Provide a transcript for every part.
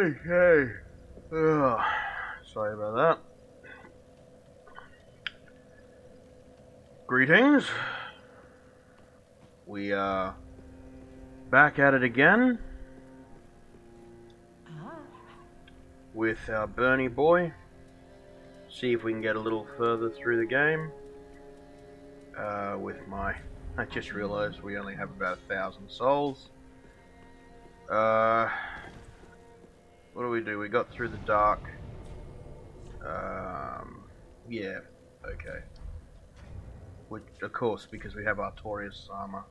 Okay. Ugh. Sorry about that. Greetings. We are back at it again with our Bernie boy. See if we can get a little further through the game. I just realized we only have about 1,000 souls. What do we do? We got through the dark. Yeah, okay. Which, of course, because we have Artorias' armor.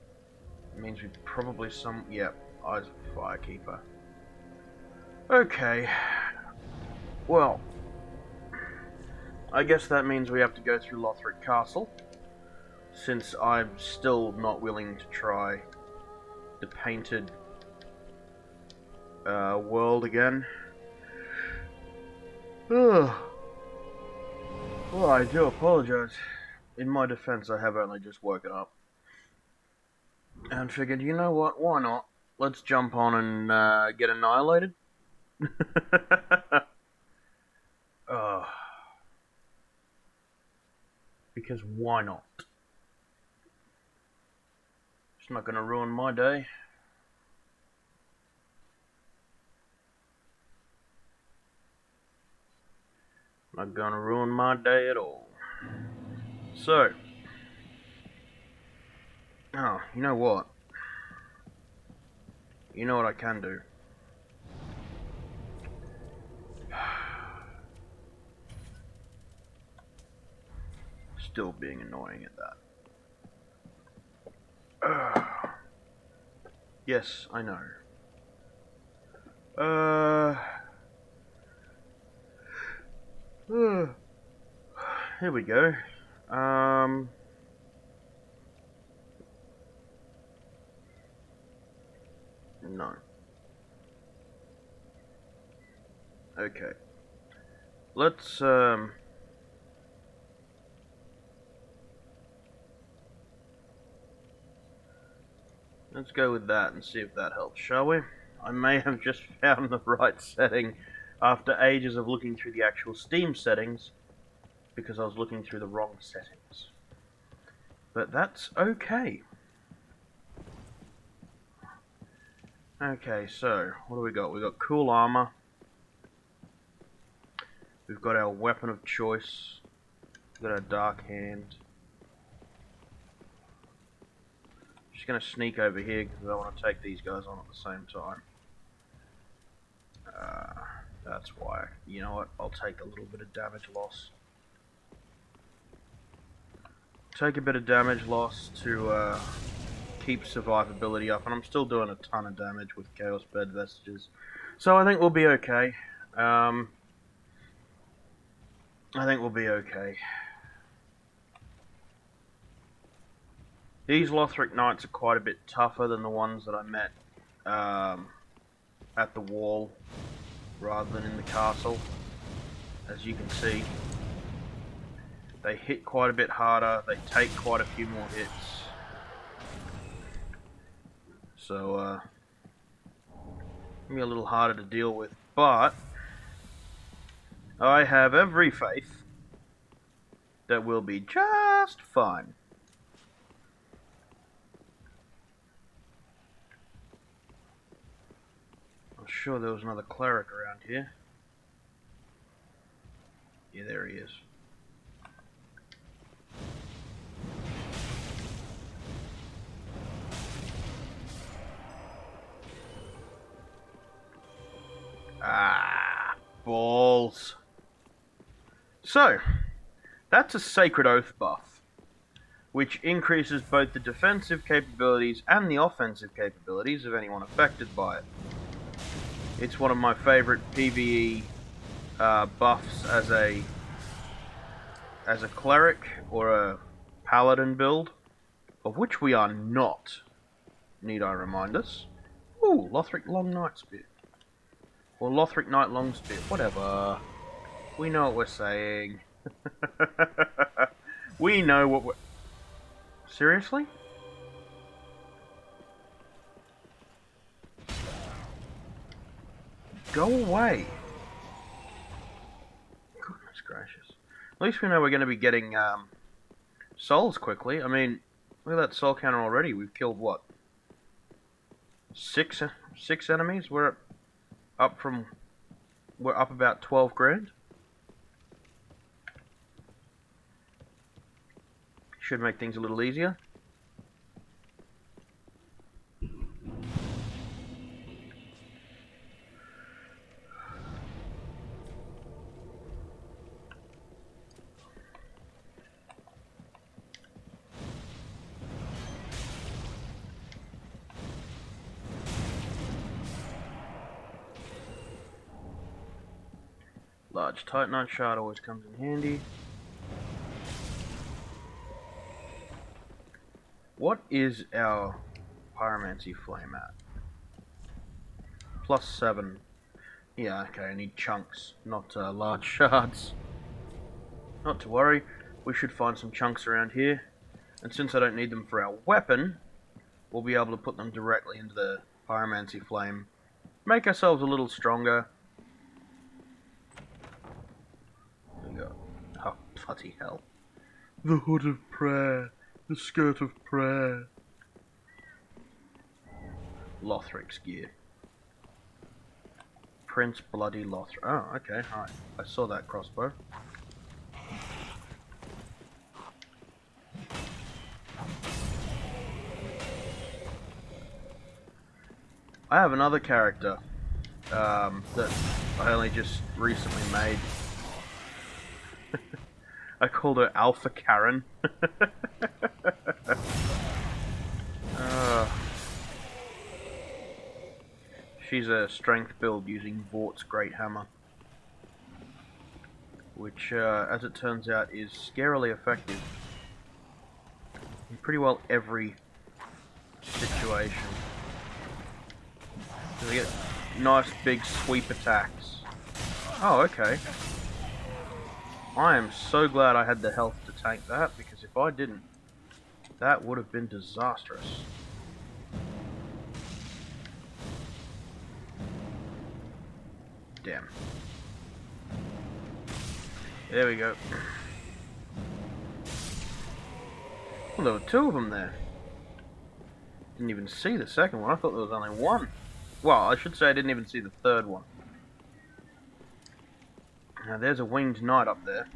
It means we probably yep, Eyes of the Firekeeper. Okay. Well, I guess that means we have to go through Lothric Castle, since I'm still not willing to try the painted world again. Ugh. Well, I do apologize. In my defense, I have only just woken up. And figured, you know what, why not? Let's jump on and get annihilated. Because why not? It's not gonna ruin my day. Not gonna ruin my day at all. So, oh, you know what? You know what I can do? Still being annoying at that. Yes, I know. Here we go. No. Okay. Let's go with that and see if that helps, shall we? I may have just found the right setting after ages of looking through the actual Steam settings, because I was looking through the wrong settings. But that's okay. Okay, so, what do we got? We got cool armor. We've got our weapon of choice. We've got our dark hand. Just gonna sneak over here because I want to take these guys on at the same time. That's why. You know what? I'll take a little bit of damage loss. Take a bit of damage loss to keep survivability up, and I'm still doing a ton of damage with Chaos Bed Vestiges. So I think we'll be okay. I think we'll be okay. These Lothric Knights are quite a bit tougher than the ones that I met at the wall, rather than in the castle. As you can see, they hit quite a bit harder, they take quite a few more hits. So, be a little harder to deal with, but I have every faith that we'll be just fine. I'm sure there was another cleric around here. Yeah, there he is. Ah, balls. So, that's a Sacred Oath buff, which increases both the defensive capabilities and the offensive capabilities of anyone affected by it. It's one of my favorite PvE buffs as a cleric or a paladin build, of which we are not, need I remind us. Ooh, Lothric Long Nightspear. Or Lothric Knight Longspear, whatever. We know what we're saying. We know what we're... Seriously? Go away. Goodness gracious. At least we know we're going to be getting souls quickly. I mean, look at that soul counter already. We've killed what? Six enemies? We're up about 12 grand. Should make things a little easier. Large Titanite shard always comes in handy. What is our pyromancy flame at? +7. Yeah, okay, I need chunks, not large shards. Not to worry, we should find some chunks around here. And since I don't need them for our weapon, we'll be able to put them directly into the pyromancy flame. Make ourselves a little stronger. There we go. Oh, bloody hell. The hood of prayer. The skirt of prayer. Lothric's gear. Prince Bloody Lothric. Oh, okay, alright. I saw that crossbow. I have another character that I only just recently made. I called her Alpha Karen. She's a strength build using Vort's Great Hammer, which, as it turns out, is scarily effective in pretty well every situation. So they get nice big sweep attacks. Oh, okay. I am so glad I had the health to tank that, because if I didn't, that would have been disastrous. Damn. There we go. Well, there were two of them there. Didn't even see the second one. I thought there was only one. Well, I should say I didn't even see the third one. Now, there's a winged knight up there.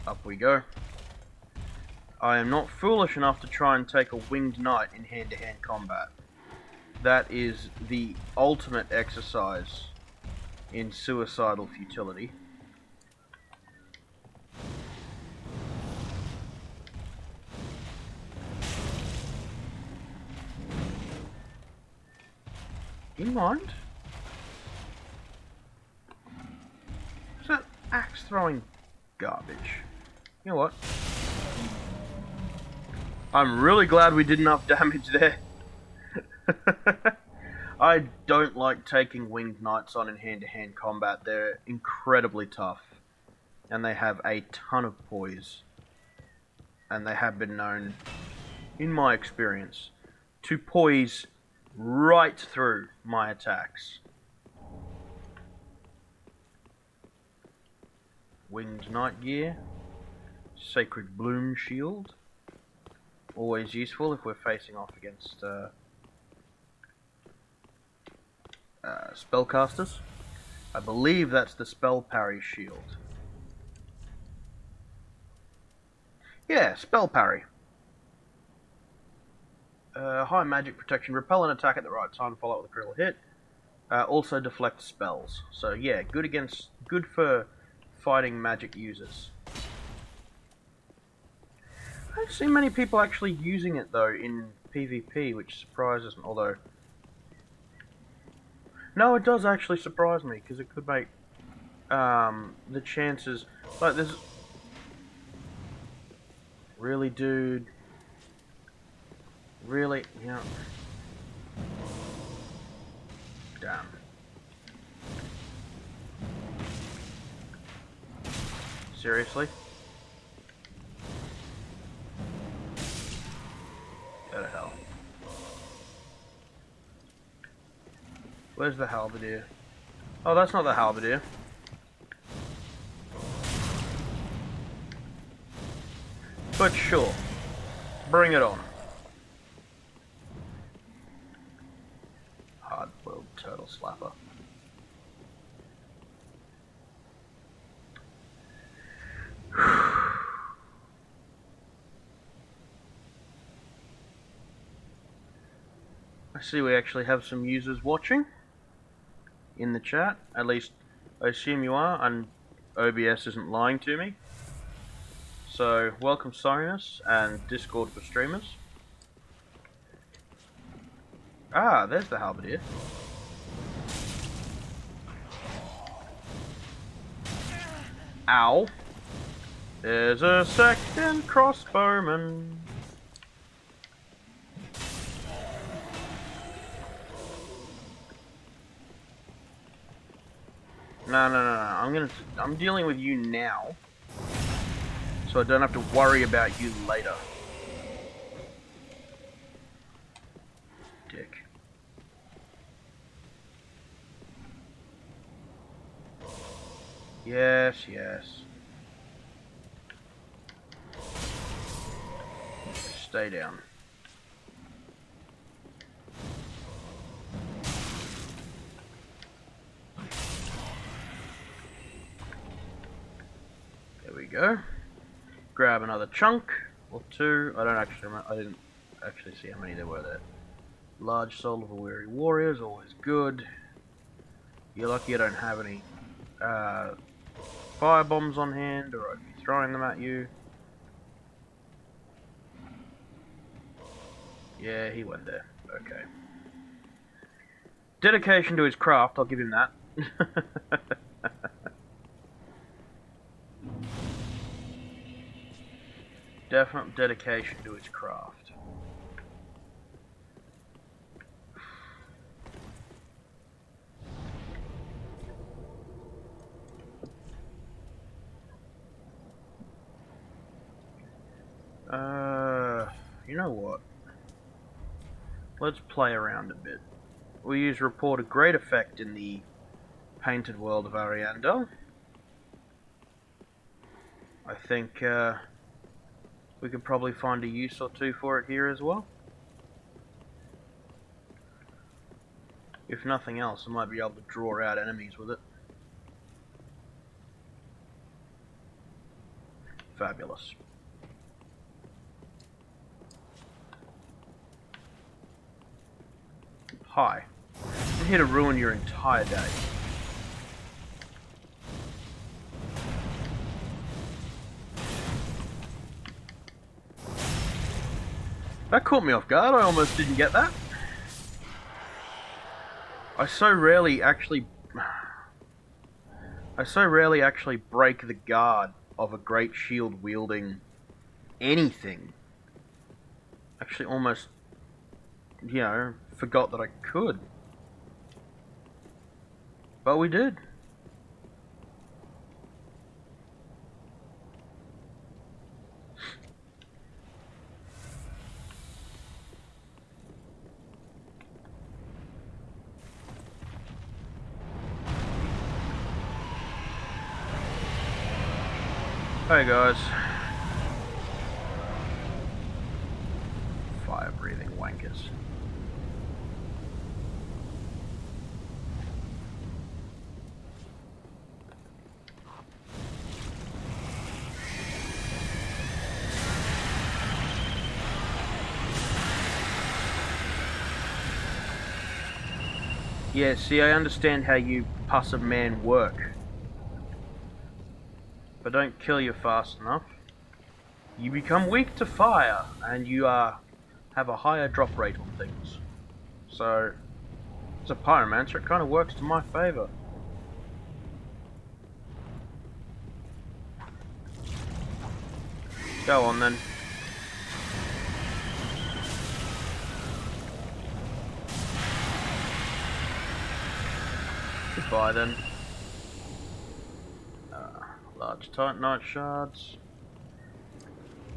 Up we go. I am not foolish enough to try and take a winged knight in hand-to-hand combat. That is the ultimate exercise in suicidal futility. You mind? Is that axe throwing garbage? You know what? I'm really glad we did enough damage there. I don't like taking winged knights on in hand-to-hand combat. They're incredibly tough. And they have a ton of poise. And they have been known, in my experience, to poise right through my attacks. Winged knight gear. Sacred bloom shield. Always useful if we're facing off against spellcasters. I believe that's the spell parry shield. Yeah, spell parry. High magic protection. Repel an attack at the right time, follow up with a critical hit. Also deflect spells. So yeah, good for fighting magic users. I don't see many people actually using it though in PvP, which surprises me. Although, no, it does actually surprise me because it could make the chances like there's really, dude, really, yeah. Damn. Seriously? Go to hell. Where's the halberdier? Oh, that's not the halberdier. But sure. Bring it on. Hard-boiled turtle slapper. I see we actually have some users watching in the chat. At least I assume you are, and OBS isn't lying to me. So, welcome Sirenus and Discord for streamers. Ah, there's the halberdier. Ow. There's a second crossbowman. No. I'm dealing with you now, so I don't have to worry about you later. Dick. Yes. Stay down. There we go. Grab another chunk or two. I didn't actually see how many there were there. Large soul of a weary warrior is always good. You're lucky I don't have any fire bombs on hand, or I'd be throwing them at you. Yeah, he went there. Okay. Dedication to his craft, I'll give him that. Definite dedication to his craft. You know what? Let's play around a bit. We use report a great effect in the painted world of Ariandel. I think we could probably find a use or two for it here as well. If nothing else, I might be able to draw out enemies with it. Fabulous. Hi. I'm here to ruin your entire day. That caught me off guard. I almost didn't get that. I so rarely actually break the guard of a great shield wielding anything. Actually almost, forgot that I could. But we did. Hey guys. Fire breathing wankers. Yeah, see, I understand how you pus of man work. But don't kill you fast enough. You become weak to fire, and you have a higher drop rate on things. So, as a pyromancer, it kind of works to my favour. Go on then. Goodbye then. Large titanite shards.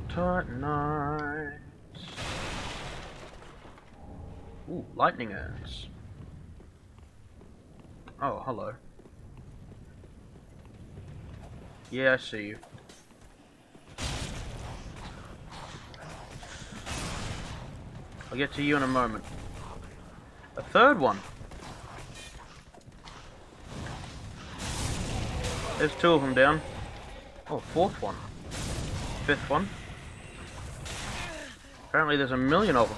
Titanites. Ooh, lightning urns. Oh, hello. Yeah, I see you. I'll get to you in a moment. A third one. There's two of them down. Oh, fourth one. Fifth one. Apparently there's a million of them.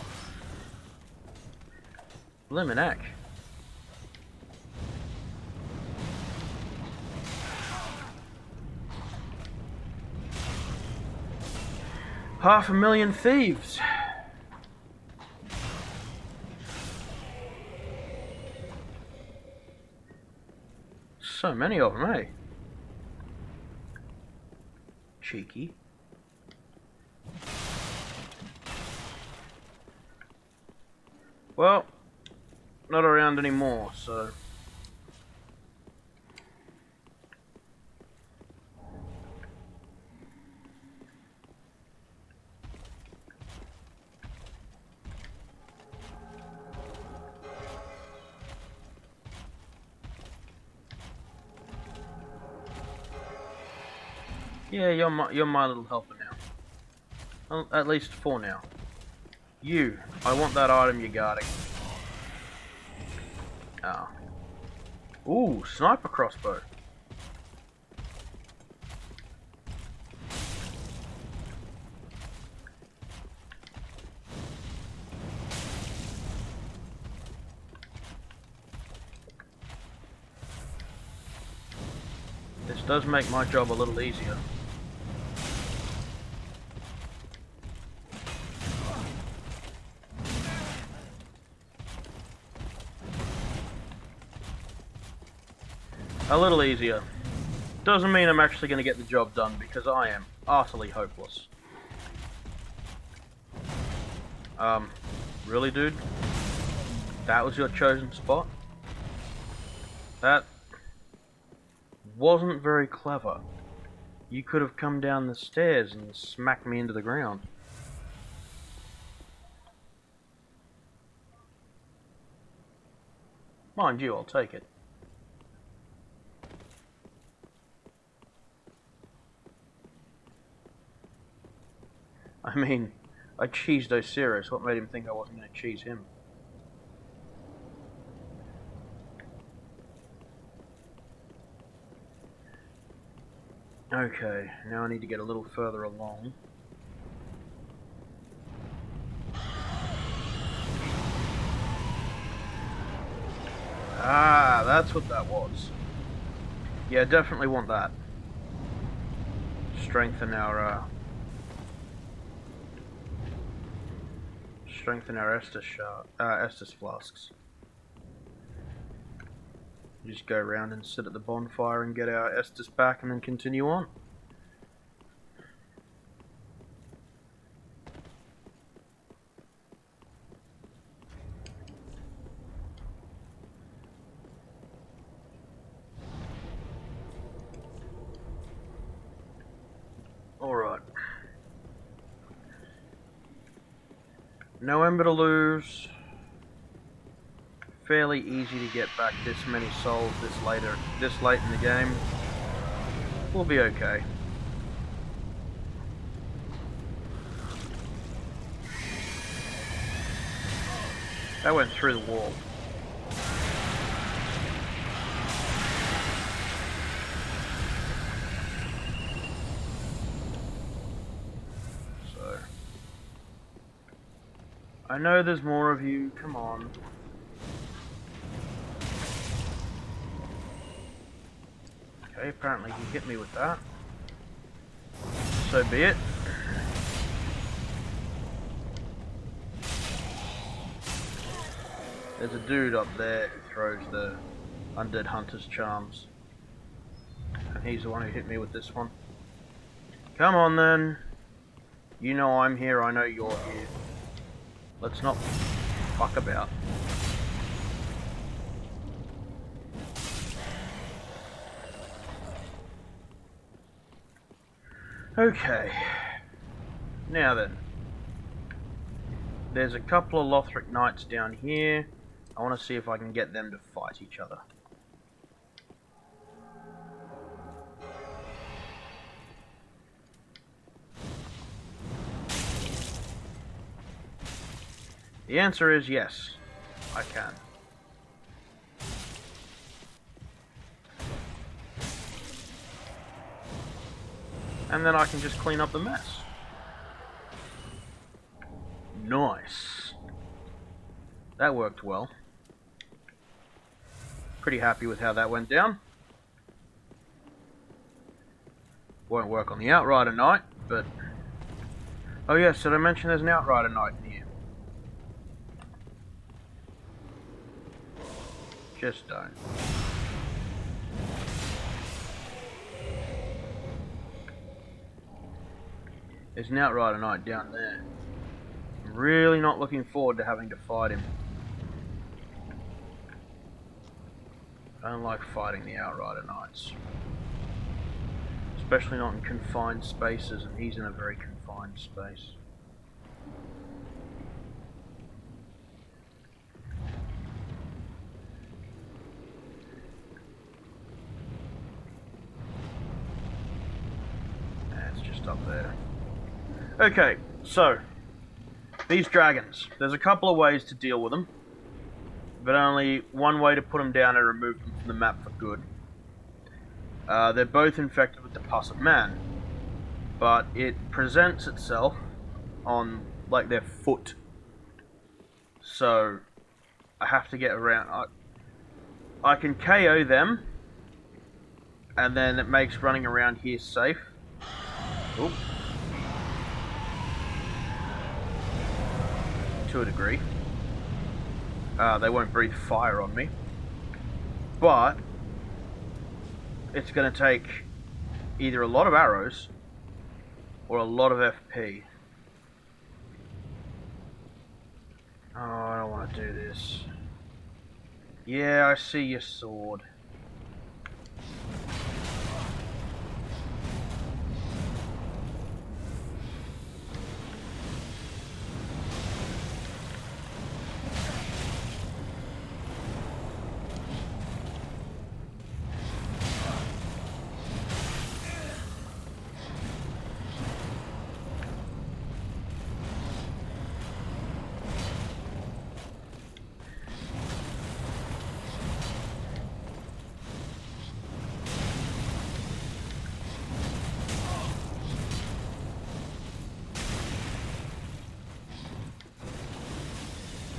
Blimmin' heck. Half a million thieves. So many of them, eh? Cheeky. Well, not around anymore, so... Yeah, you're my little helper now. Well, at least for now. You, I want that item you're guarding. Ah. Ooh, sniper crossbow. This does make my job a little easier. A little easier. Doesn't mean I'm actually going to get the job done, because I am utterly hopeless. Really, dude? That was your chosen spot? That wasn't very clever. You could have come down the stairs and smacked me into the ground. Mind you, I'll take it. I mean, I cheesed Osiris. What made him think I wasn't going to cheese him? Okay, now I need to get a little further along. Ah, that's what that was. Yeah, definitely want that. Strengthen our Estus flasks. Just go around and sit at the bonfire and get our Estus back and then continue on. Alright. No ember to lose. Fairly easy to get back this many souls this late in the game. We'll be okay. That went through the wall. So I know there's more of you, come on. Okay, apparently he hit me with that. So be it. There's a dude up there who throws the undead hunter's charms. And he's the one who hit me with this one. Come on then. You know I'm here, I know you're here. Let's not fuck about. Okay. Now then. There's a couple of Lothric Knights down here. I want to see if I can get them to fight each other. The answer is yes, I can. And then I can just clean up the mess. Nice. That worked well. Pretty happy with how that went down. Won't work on the Outrider Knight, but... Oh yes, did I mention there's an Outrider Knight in here? Just don't. There's an Outrider Knight down there. I'm really not looking forward to having to fight him. I don't like fighting the Outrider Knights. Especially not in confined spaces, and he's in a very confined space. It's just up there. Okay, so these dragons. There's a couple of ways to deal with them, but only one way to put them down and remove them from the map for good. They're both infected with the pus of man, but it presents itself on, like, their foot. So I have to get around. I can KO them, and then it makes running around here safe. Oop. To a degree. They won't breathe fire on me. But it's going to take either a lot of arrows or a lot of FP. Oh, I don't want to do this. Yeah, I see your sword.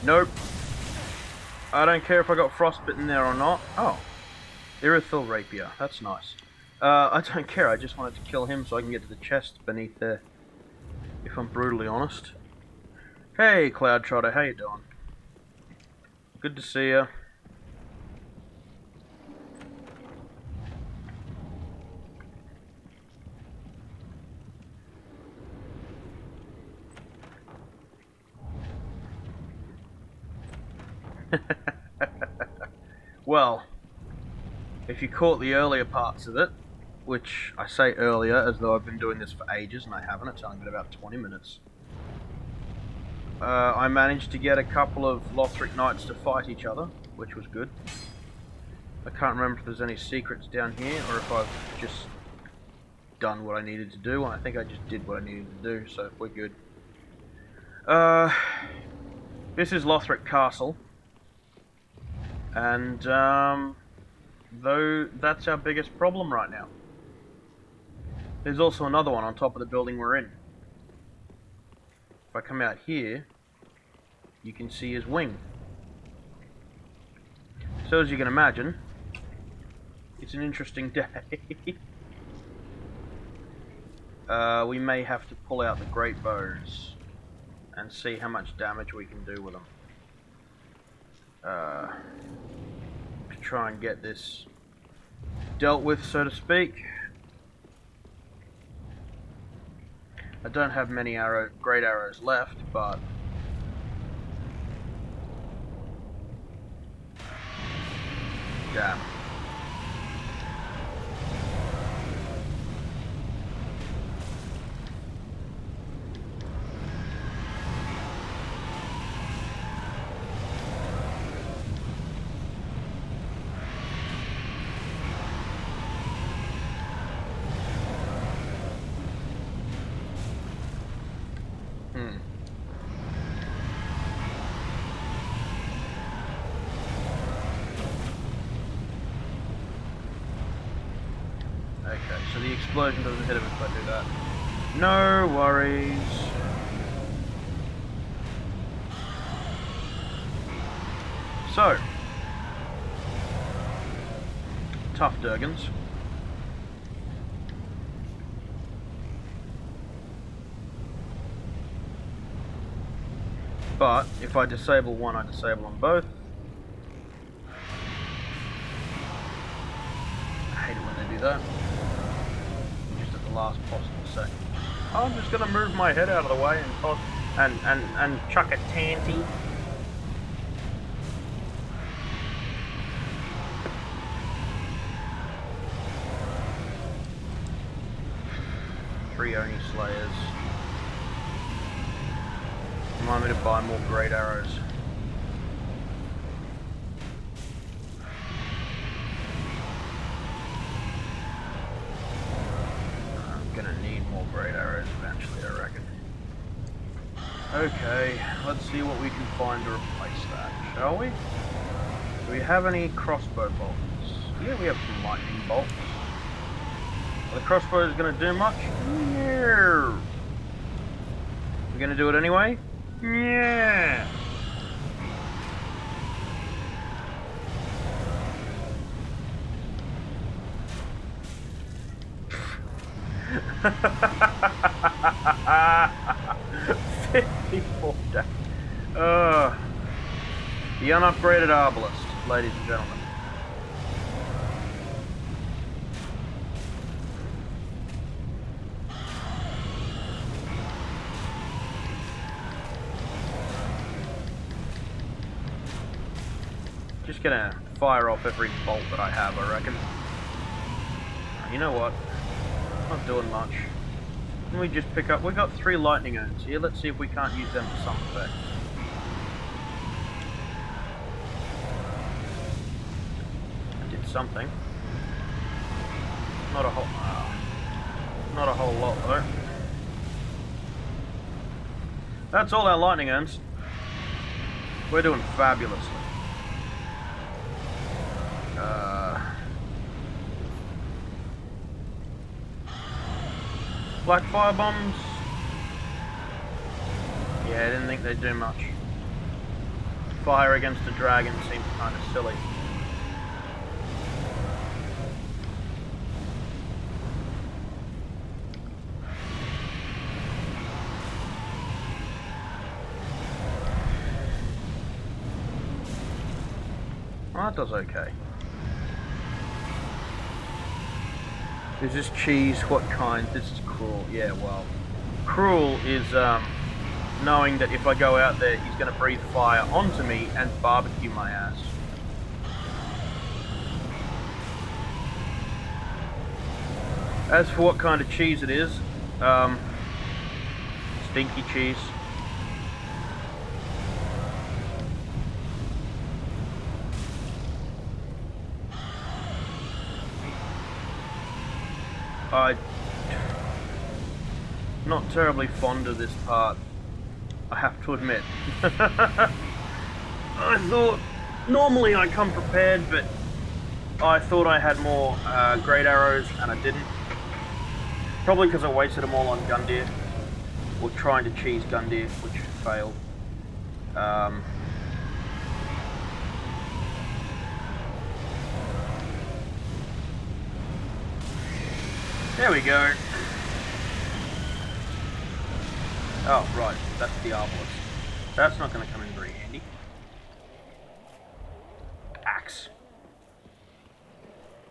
Nope. I don't care if I got frostbitten there or not. Oh. Irithil Rapier. That's nice. I don't care. I just wanted to kill him so I can get to the chest beneath there. If I'm brutally honest. Hey, Cloud Trotter. How you doing? Good to see ya. Well, if you caught the earlier parts of it, which I say earlier as though I've been doing this for ages and I haven't, it's only been about 20 minutes. I managed to get a couple of Lothric Knights to fight each other, which was good. I can't remember if there's any secrets down here or if I've just done what I needed to do. I think I just did what I needed to do, so we're good. This is Lothric Castle. And, though that's our biggest problem right now. There's also another one on top of the building we're in. If I come out here, you can see his wing. So as you can imagine, it's an interesting day. We may have to pull out the great bows and see how much damage we can do with them. To try and get this dealt with, so to speak. I don't have many great arrows left, but damn. so the explosion doesn't hit him if I do that. No worries. So, tough Durgans. But if I disable one, I disable them both. I hate it when they do that. Just at the last possible second. I'm just gonna move my head out of the way and toss and chuck a tanty. Three Oni Slayers. Remind me to buy more great arrows. I'm gonna need more great arrows eventually, I reckon. Okay, let's see what we can find to replace that, shall we? Do we have any crossbow bolts? Yeah, we have some lightning bolts. Are the crossbows gonna do much? No. We're gonna do it anyway? Yeah. $54. The unupgraded arbalist, ladies and gentlemen. Just gonna fire off every bolt that I have, I reckon. You know what? Not doing much. Can we just pick up... We've got 3 lightning urns here. Let's see if we can't use them for some effect. I did something. Not a whole lot though. That's all our lightning urns. We're doing fabulously. Black fire bombs. Yeah, I didn't think they'd do much. Fire against a dragon seems kind of silly. Well, that does okay. Is this cheese? What kind? This is cruel. Yeah, well. Cruel is knowing that if I go out there, he's going to breathe fire onto me and barbecue my ass. As for what kind of cheese it is, stinky cheese. I'm not terribly fond of this part, I have to admit. I thought, normally I come prepared, but I thought I had more great arrows, and I didn't. Probably because I wasted them all on Gundyr, or trying to cheese Gundyr, which failed. There we go. Oh, right, that's the arbalist. That's not going to come in very handy. Axe.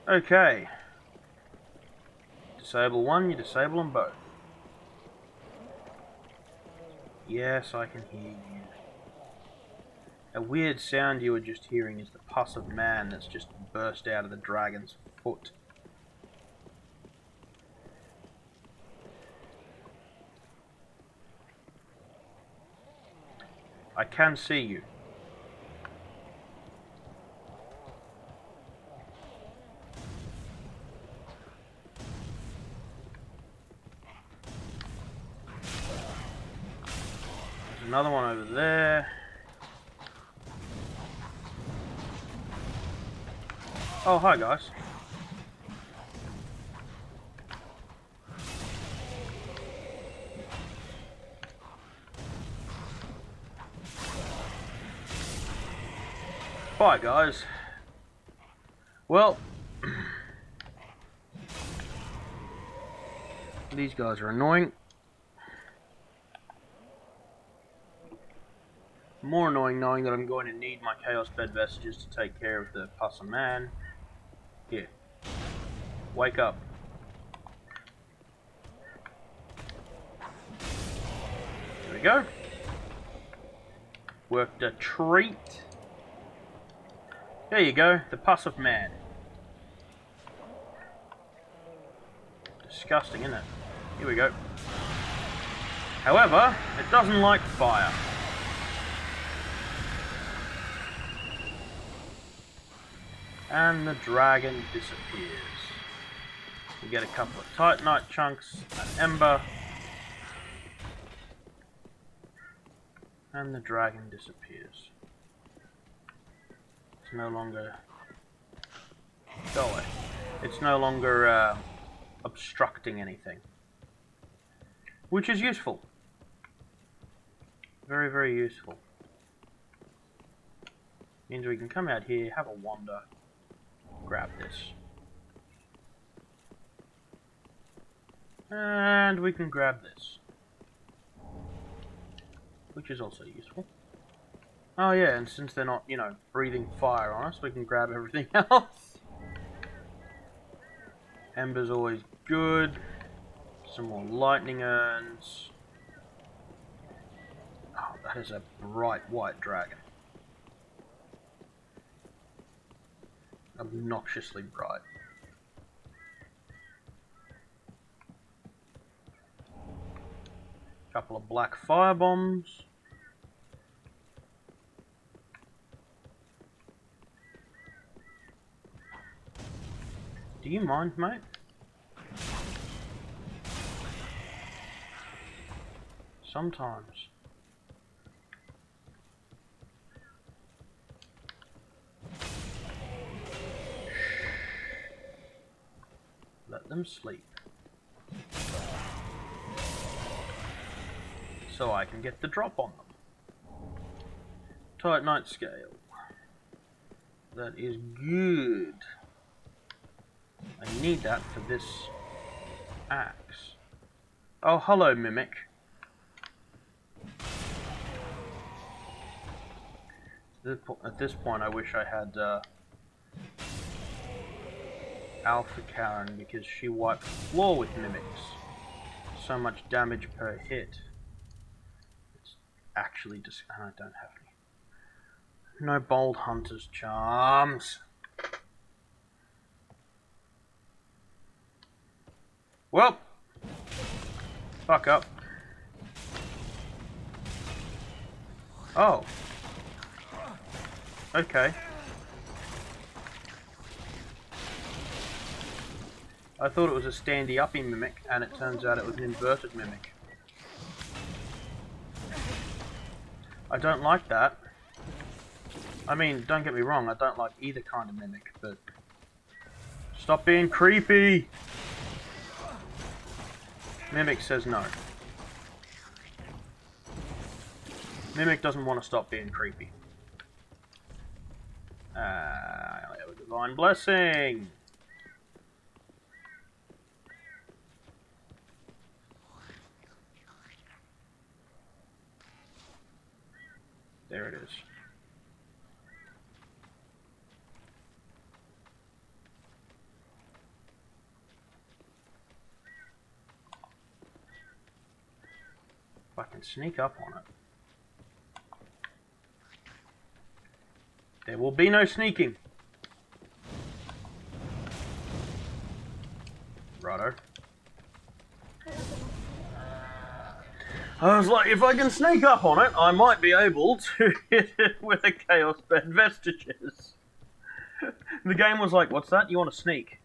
Okay. Disable one, you disable them both. Yes, I can hear you. A weird sound you were just hearing is the pus of man that's just burst out of the dragon's foot. I can see you. There's another one over there. Oh, hi guys. Bye, guys. Well, these guys are annoying. More annoying knowing that I'm going to need my Chaos Bed Vestiges to take care of the Pus Man. Here. Wake up. There we go. Worked a treat. There you go, the Pus of Man. Disgusting, isn't it? Here we go. However, it doesn't like fire. And the dragon disappears. We get a couple of Titanite chunks, an ember, and the dragon disappears. It's no longer... Go away. It's no longer obstructing anything. Which is useful. Very, very useful. Means we can come out here, have a wander, grab this. And we can grab this. Which is also useful. Oh yeah, and since they're not, you know, breathing fire on us, we can grab everything else. Ember's always good. Some more lightning urns. Oh, that is a bright white dragon. Obnoxiously bright. Couple of black fire bombs. Do you mind, mate? Sometimes. Let them sleep. So I can get the drop on them. Titanite scale. That is good. I need that for this axe. Oh, hello, Mimic. At this point, I wish I had Alpha Karen, because she wiped the floor with Mimics. So much damage per hit. It's actually just... I don't have any. No Bold Hunter's charms. Well, fuck up. Oh. Okay. I thought it was a standy-uppy Mimic, and it turns out it was an inverted Mimic. I don't like that. I mean, don't get me wrong, I don't like either kind of Mimic, but... Stop being creepy! Mimic says no. Mimic doesn't want to stop being creepy. I only have a Divine Blessing! There it is. If I can sneak up on it. There will be no sneaking. Righto. I was like, if I can sneak up on it, I might be able to hit it with a Chaos Bed Vestiges. The game was like, what's that? You want to sneak?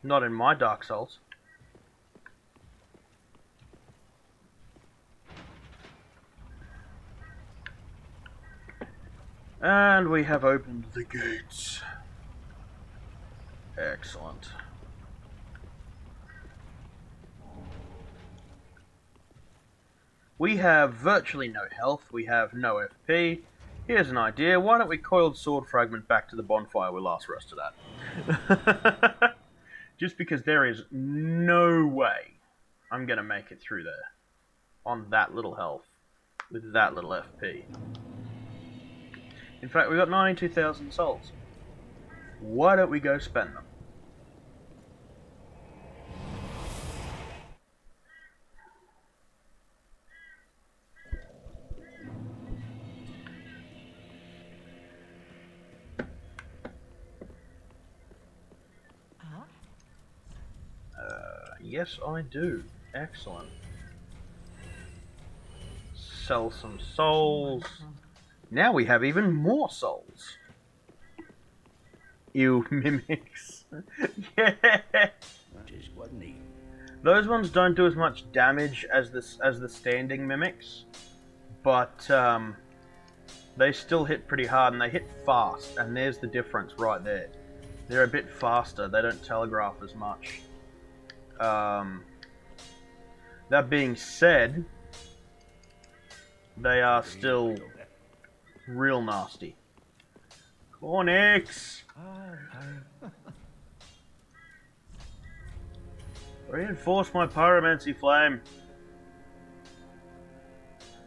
Not in my Dark Souls. And we have opened the gates. Excellent. We have virtually no health, we have no FP, Here's an idea. Why don't we coil the sword fragment back to the bonfire we last rested at? Just because there is no way I'm going to make it through there on that little health with that little FP. In fact, we got 92,000 souls. Why don't we go spend them? Yes, I do. Excellent. Sell some souls. Now we have even more souls. Ew, mimics. Yeah. Those ones don't do as much damage as the standing mimics, but they still hit pretty hard and they hit fast. And there's the difference right there. They're a bit faster. They don't telegraph as much. That being said, they are still real nasty. Cornix! Reinforce my pyromancy flame.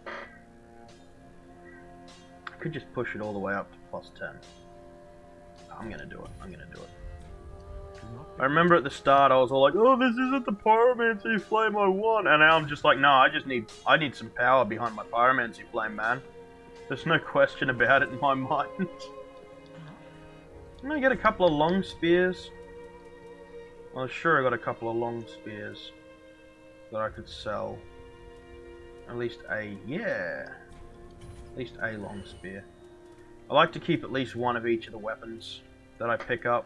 I could just push it all the way up to +10. I'm gonna do it. I'm gonna do it. I remember at the start I was all like, oh, this isn't the pyromancy flame I want, and now I'm just like, no, I need some power behind my pyromancy flame, man. There's no question about it in my mind. Didn't I get a couple of long spears? Well, sure, I got a couple of long spears that I could sell. At least a long spear. I like to keep at least one of each of the weapons that I pick up,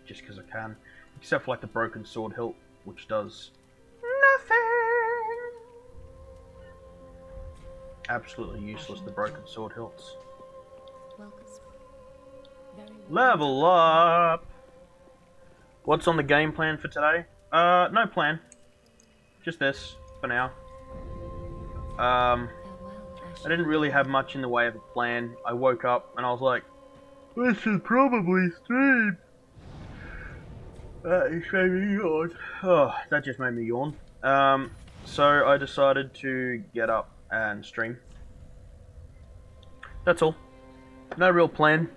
just because I can. Except for like the broken sword hilt, which does nothing. Absolutely useless, the broken sword hilts. Level up! What's on the game plan for today? No plan. Just this, for now. I didn't really have much in the way of a plan. I woke up and I was like, I should probably stream. That just made me yawn. Oh, that just made me yawn. So I decided to get up and stream. That's all. No real plan.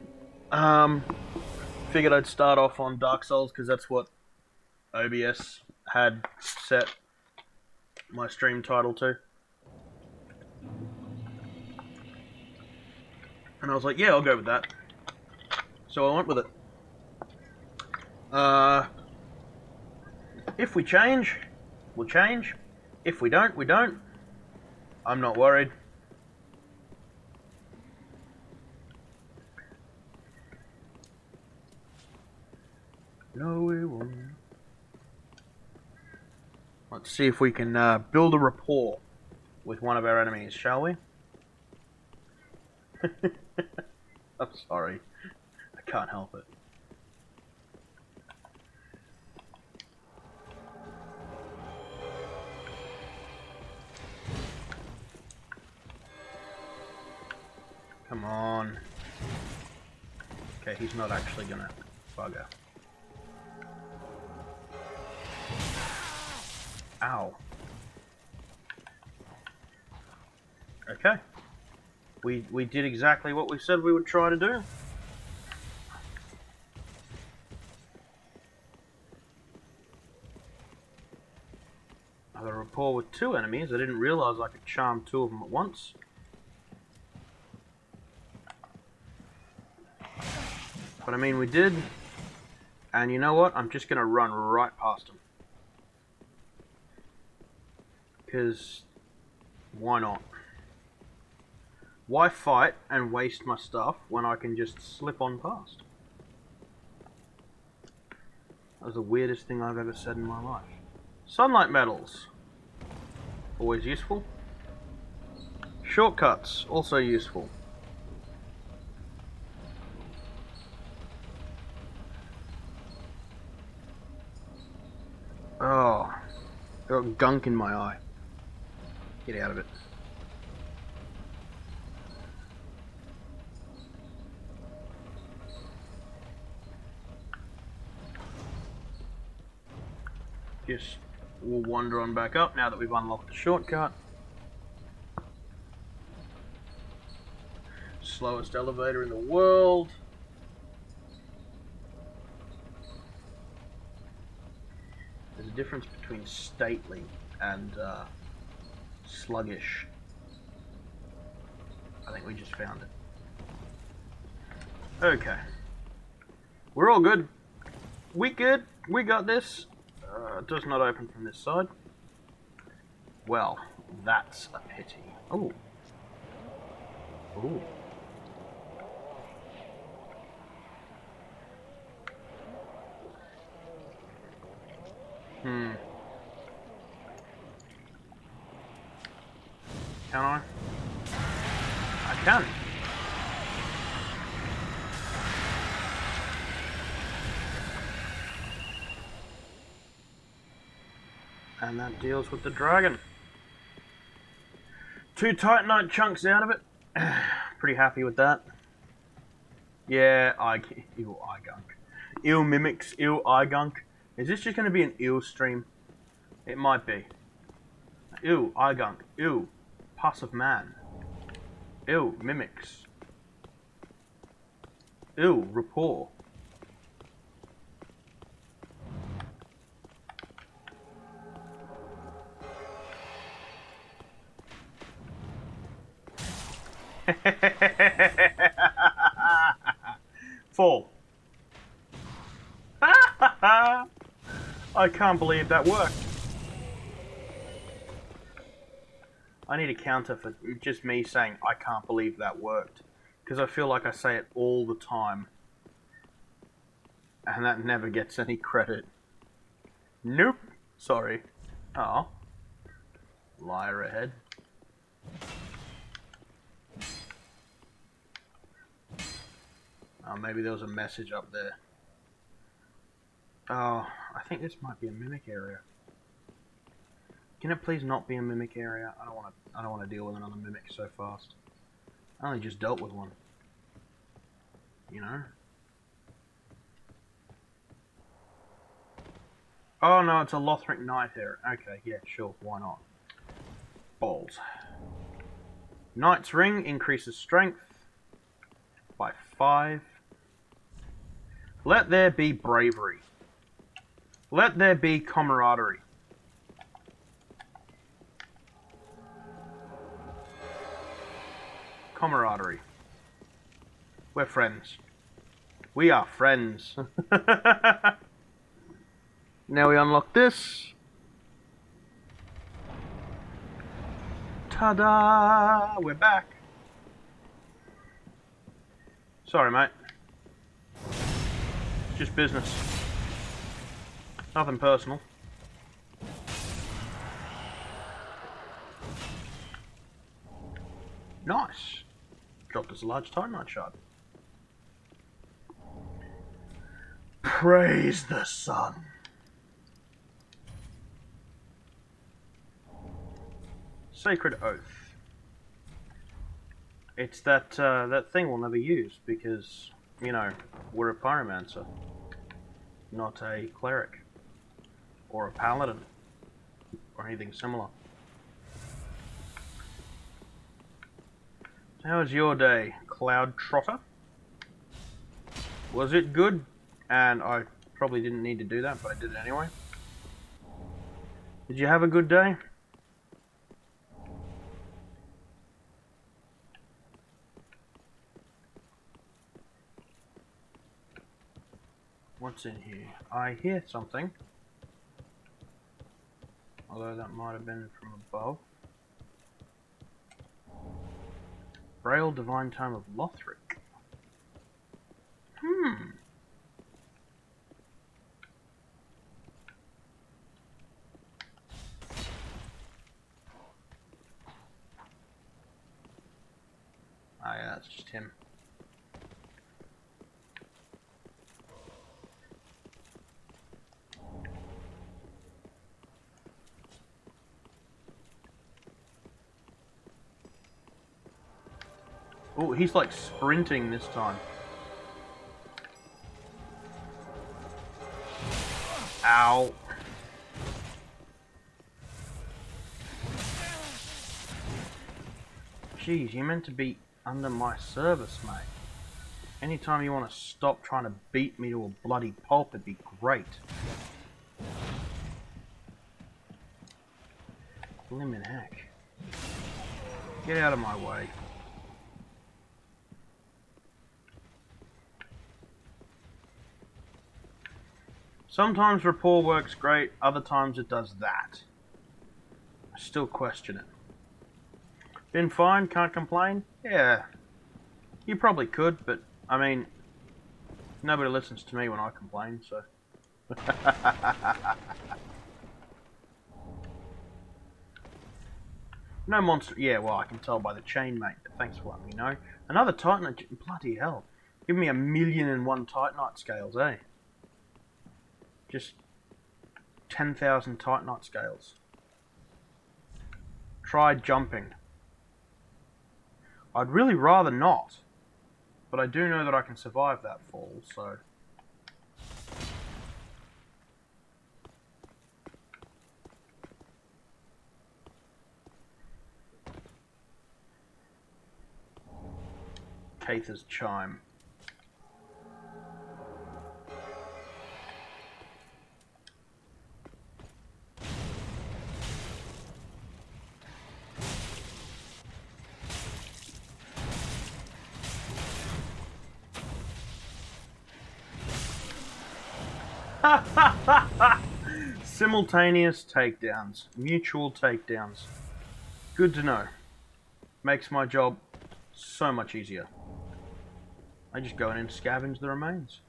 Figured I'd start off on Dark Souls because that's what OBS had set my stream title to. And I was like, yeah, I'll go with that. So I went with it. If we change, we'll change. If we don't, we don't. I'm not worried. No, we won't. Let's see if we can build a rapport with one of our enemies, shall we? I'm sorry. I can't help it. Come on. Okay, he's not actually gonna bugger. Ow. Okay. We did exactly what we said we would try to do. I got a rapport with two enemies. I didn't realise I could charm two of them at once. But I mean, we did. And you know what? I'm just going to run right past them. Because why not? Why fight and waste my stuff when I can just slip on past? That was the weirdest thing I've ever said in my life. Sunlight medals. Always useful. Shortcuts. Also useful. Oh. I got gunk in my eye. Get out of it. Just we'll wander on back up now that we've unlocked the shortcut. Slowest elevator in the world. There's a difference between stately and sluggish. I think we just found it. Okay. We're all good. We good. We got this. It does not open from this side. Well, that's a pity. Oh. Ooh. Can I? I can. And that deals with the dragon. 2 Titanite chunks out of it. Pretty happy with that. Yeah, ew, eye gunk. Ew mimics, ew eye gunk. Is this just going to be an ew stream? It might be. Ew, eye gunk. Ew, pus of man. Ew, mimics. Ew, rapport. Fall. I can't believe that worked. I need a counter for just me saying I can't believe that worked. Because I feel like I say it all the time. And that never gets any credit. Nope. Sorry. Oh. Liar ahead. Oh, maybe there was a message up there. Oh, I think this might be a mimic area. Can it please not be a mimic area? I don't want to deal with another mimic so fast. I only just dealt with one. You know? Oh no, it's a Lothric Knight here. Okay, yeah, sure, why not? Balls. Knight's Ring increases strength by 5. Let there be bravery. Let there be camaraderie. Camaraderie. We're friends. We are friends. Now we unlock this. Ta-da! We're back. Sorry, mate. It's just business. Nothing personal. Nice. Dropped us a large Titanite shard. Praise the sun. Sacred Oath. It's that that thing we'll never use because, you know, we're a pyromancer, not a cleric or a paladin or anything similar. How was your day, Cloud Trotter? Was it good? And I probably didn't need to do that, but I did it anyway. Did you have a good day? What's in here? I hear something. Although that might have been from above. Braille Divine Time of Lothric. Ah, yeah, that's just him. Oh, he's like sprinting this time. Ow. Jeez, you're meant to be under my service, mate. Anytime you want to stop trying to beat me to a bloody pulp, it'd be great. Blimmin' heck. Get out of my way. Sometimes rapport works great, other times it does that. I still question it. Been fine, can't complain? Yeah. You probably could, but, I mean, nobody listens to me when I complain, so... No monster... Yeah, well, I can tell by the chain, mate, but thanks for letting me know. Another Titanite... Bloody hell. Give me 1,000,001 Titanite scales, eh? Just 10,000 Titanite scales. Try jumping. I'd really rather not. But I do know that I can survive that fall, so... Caitha's Chime. Simultaneous takedowns. Mutual takedowns. Good to know. Makes my job so much easier. I just go in and scavenge the remains.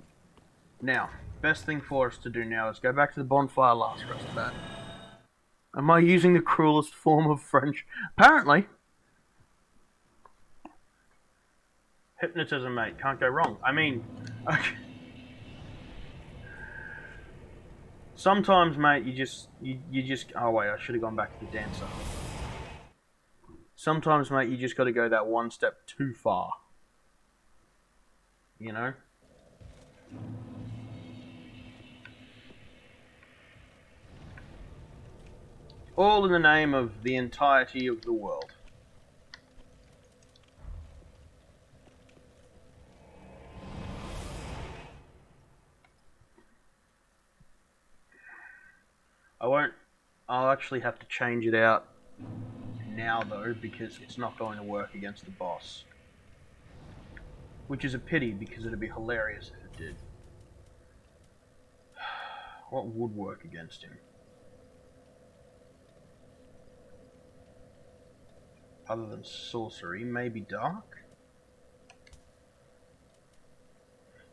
Now, best thing for us to do now is go back to the bonfire last rest of that. Am I using the cruelest form of French? Apparently. Hypnotism, mate. Can't go wrong. I mean... Okay. Sometimes, mate, you just... Oh, wait, I should have gone back to the dancer. Sometimes, mate, you just got to go that one step too far. You know? All in the name of the entirety of the world. I'll actually have to change it out now, though, because it's not going to work against the boss. Which is a pity, because it'd be hilarious if it did. What would work against him? Other than sorcery, maybe dark?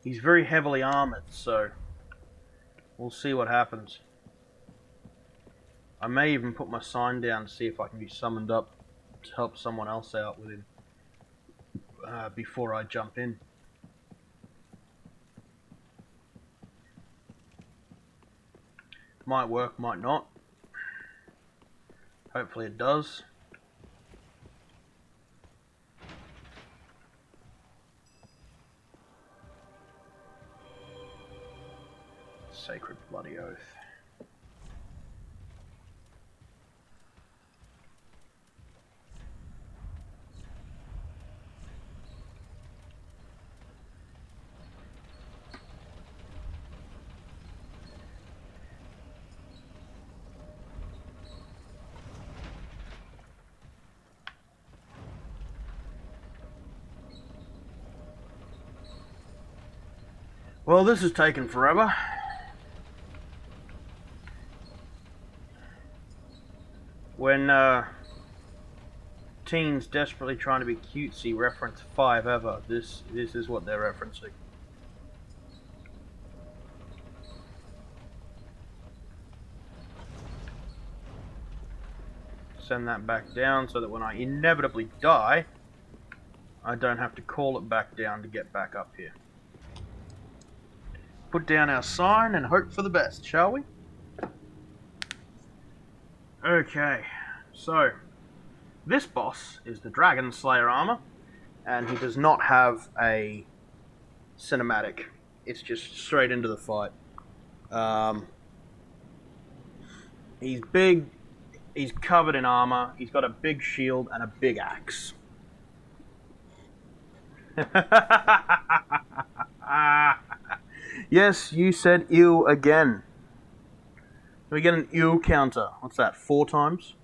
He's very heavily armored, so we'll see what happens. I may even put my sign down to see if I can be summoned up to help someone else out with him before I jump in. Might work, might not. Hopefully it does. Sacred bloody oath. Well, this has taken forever. When teens desperately trying to be cutesy reference 5 ever, this is what they're referencing. Send that back down so that when I inevitably die, I don't have to call it back down to get back up here. Put down our sign and hope for the best, shall we? Okay, so this boss is the Dragon Slayer armor, and he does not have a cinematic. It's just straight into the fight. He's big, he's covered in armor, he's got a big shield and a big axe. Yes, you said ew again. We get an ew counter. What's that? 4 times?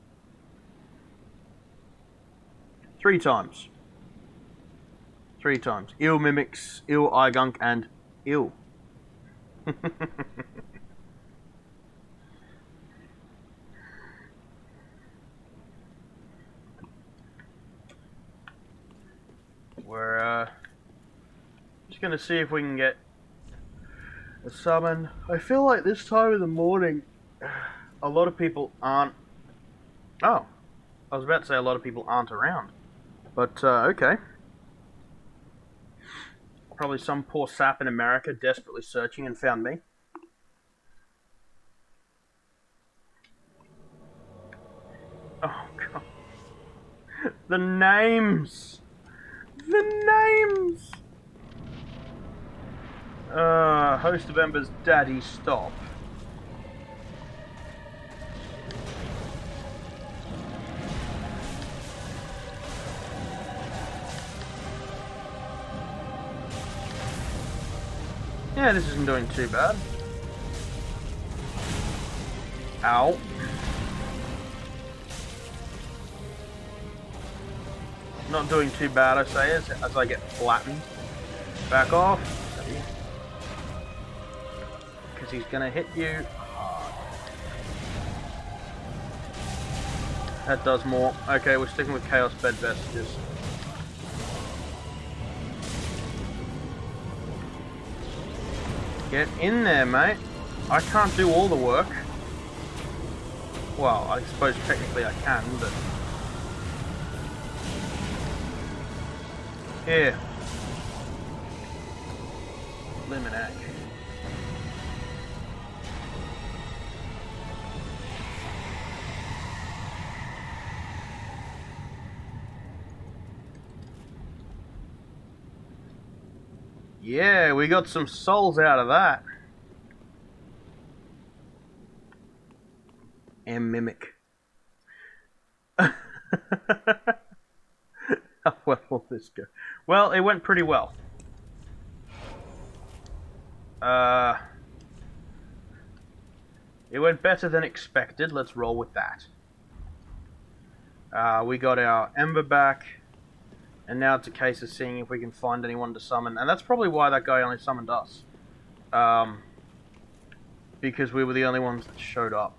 3 times. 3 times. Ew mimics, ew igunk, and ew. We're just gonna see if we can get a summon. I feel like this time of the morning, a lot of people aren't. Oh, I was about to say a lot of people aren't around, but okay. Probably some poor sap in America desperately searching and found me. Oh god, the names, the names. Host of Ember's daddy, stop. Yeah, this isn't doing too bad. Ow. Not doing too bad, I say, as I get flattened. Back off. Because he's going to hit you hard. That does more. Okay, we're sticking with Chaos Bed Vestiges. Get in there, mate. I can't do all the work. Well, I suppose technically I can, but... Here. Liminac. Yeah, we got some souls out of that. And Mimic. How well will this go? Well, it went pretty well. It went better than expected. Let's roll with that. We got our Ember back. And now it's a case of seeing if we can find anyone to summon. And that's probably why that guy only summoned us. Because we were the only ones that showed up.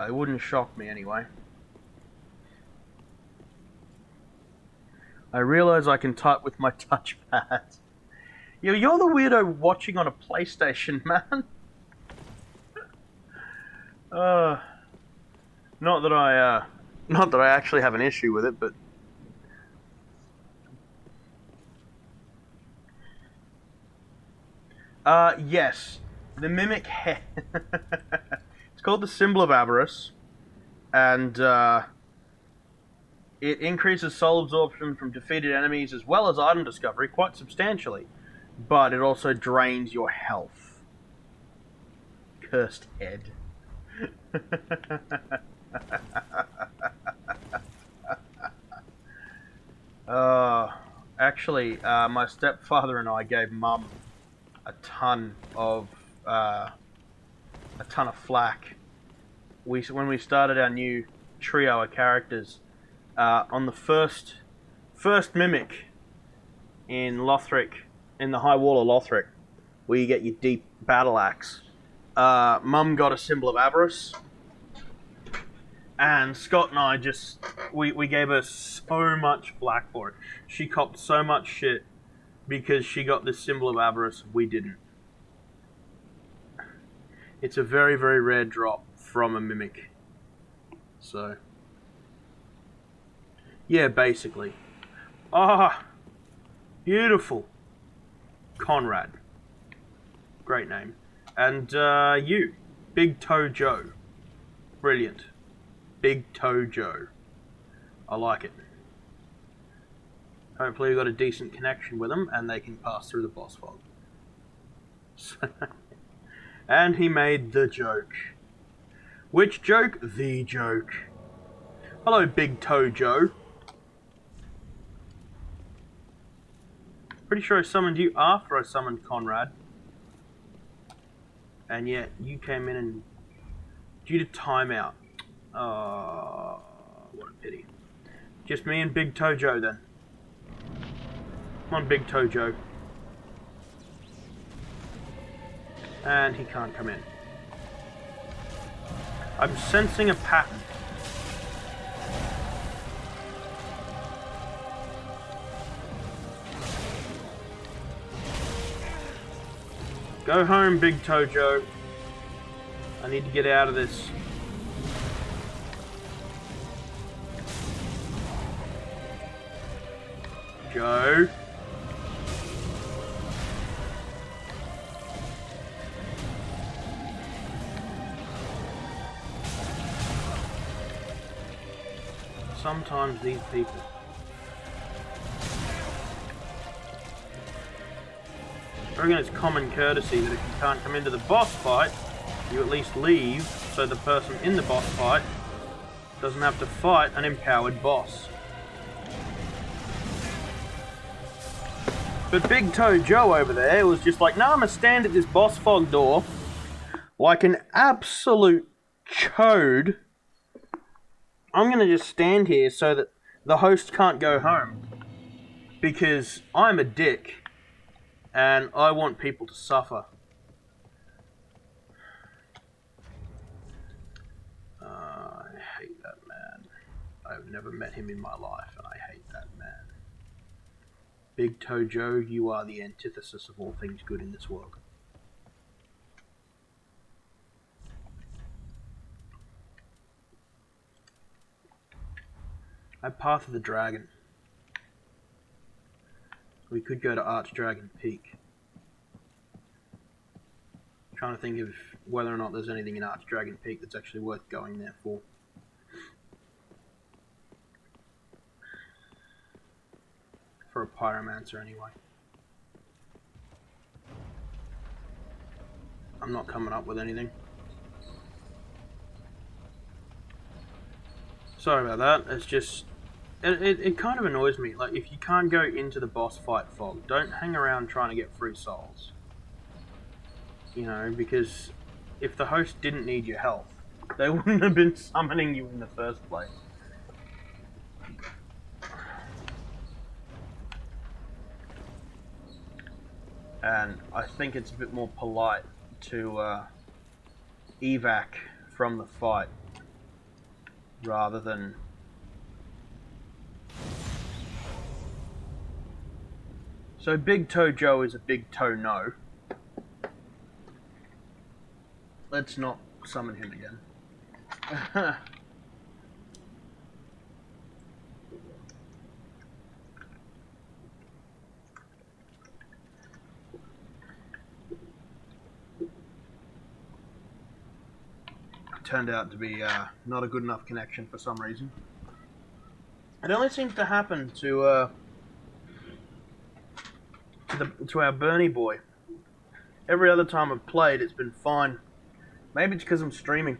It wouldn't shock me anyway. I realize I can type with my touchpad. You're the weirdo watching on a PlayStation, man. Not that I actually have an issue with it, but yes, the mimic head. It's called the Symbol of Avarice, and it increases soul absorption from defeated enemies as well as item discovery quite substantially, but it also drains your health. Cursed head. Actually, my stepfather and I gave Mum a ton of flack. When we started our new trio of characters, on the first mimic in Lothric, in the High Wall of Lothric, where you get your deep battle axe. Mum got a Symbol of Avarice, and Scott and I we gave her so much flack for it. She copped so much shit because she got this Symbol of Avarice, we didn't. It's a very, very rare drop from a mimic. So, yeah, basically. Ah, beautiful. Conrad. Great name. And you, Big Toe Joe. Brilliant. Big Toe Joe. I like it. Hopefully we got a decent connection with them and they can pass through the boss fog. And he made the joke. Which joke? The joke. Hello, Big Toe Joe. Pretty sure I summoned you after I summoned Conrad. And yet, you came in and... due to timeout. Oh, what a pity. Just me and Big Toe Joe then. Come on, Big Toe Joe. And he can't come in. I'm sensing a pattern. Go home, Big Toe Joe. I need to get out of this. Joe. Sometimes these people. I reckon it's common courtesy that if you can't come into the boss fight, you at least leave so the person in the boss fight doesn't have to fight an empowered boss. But Big Toe Joe over there was just like, no, I'm gonna stand at this boss fog door like an absolute chode. I'm gonna just stand here so that the host can't go home. Because I'm a dick. And I want people to suffer. I hate that man. I've never met him in my life, and I hate that man. Big Toe Joe, you are the antithesis of all things good in this world. I Path of the Dragon. We could go to Archdragon Peak. I'm trying to think of whether or not there's anything in Archdragon Peak that's actually worth going there for. For a Pyromancer, anyway. I'm not coming up with anything. Sorry about that. It's just... It kind of annoys me. Like, if you can't go into the boss fight fog, don't hang around trying to get free souls. You know, because if the host didn't need your health, they wouldn't have been summoning you in the first place. And I think it's a bit more polite to evac from the fight rather than... So Big Toe Joe is a big toe no. Let's not summon him again. Turned out to be not a good enough connection for some reason. It only seems to happen to our Bernie boy. Every other time I've played, it's been fine. Maybe it's because I'm streaming.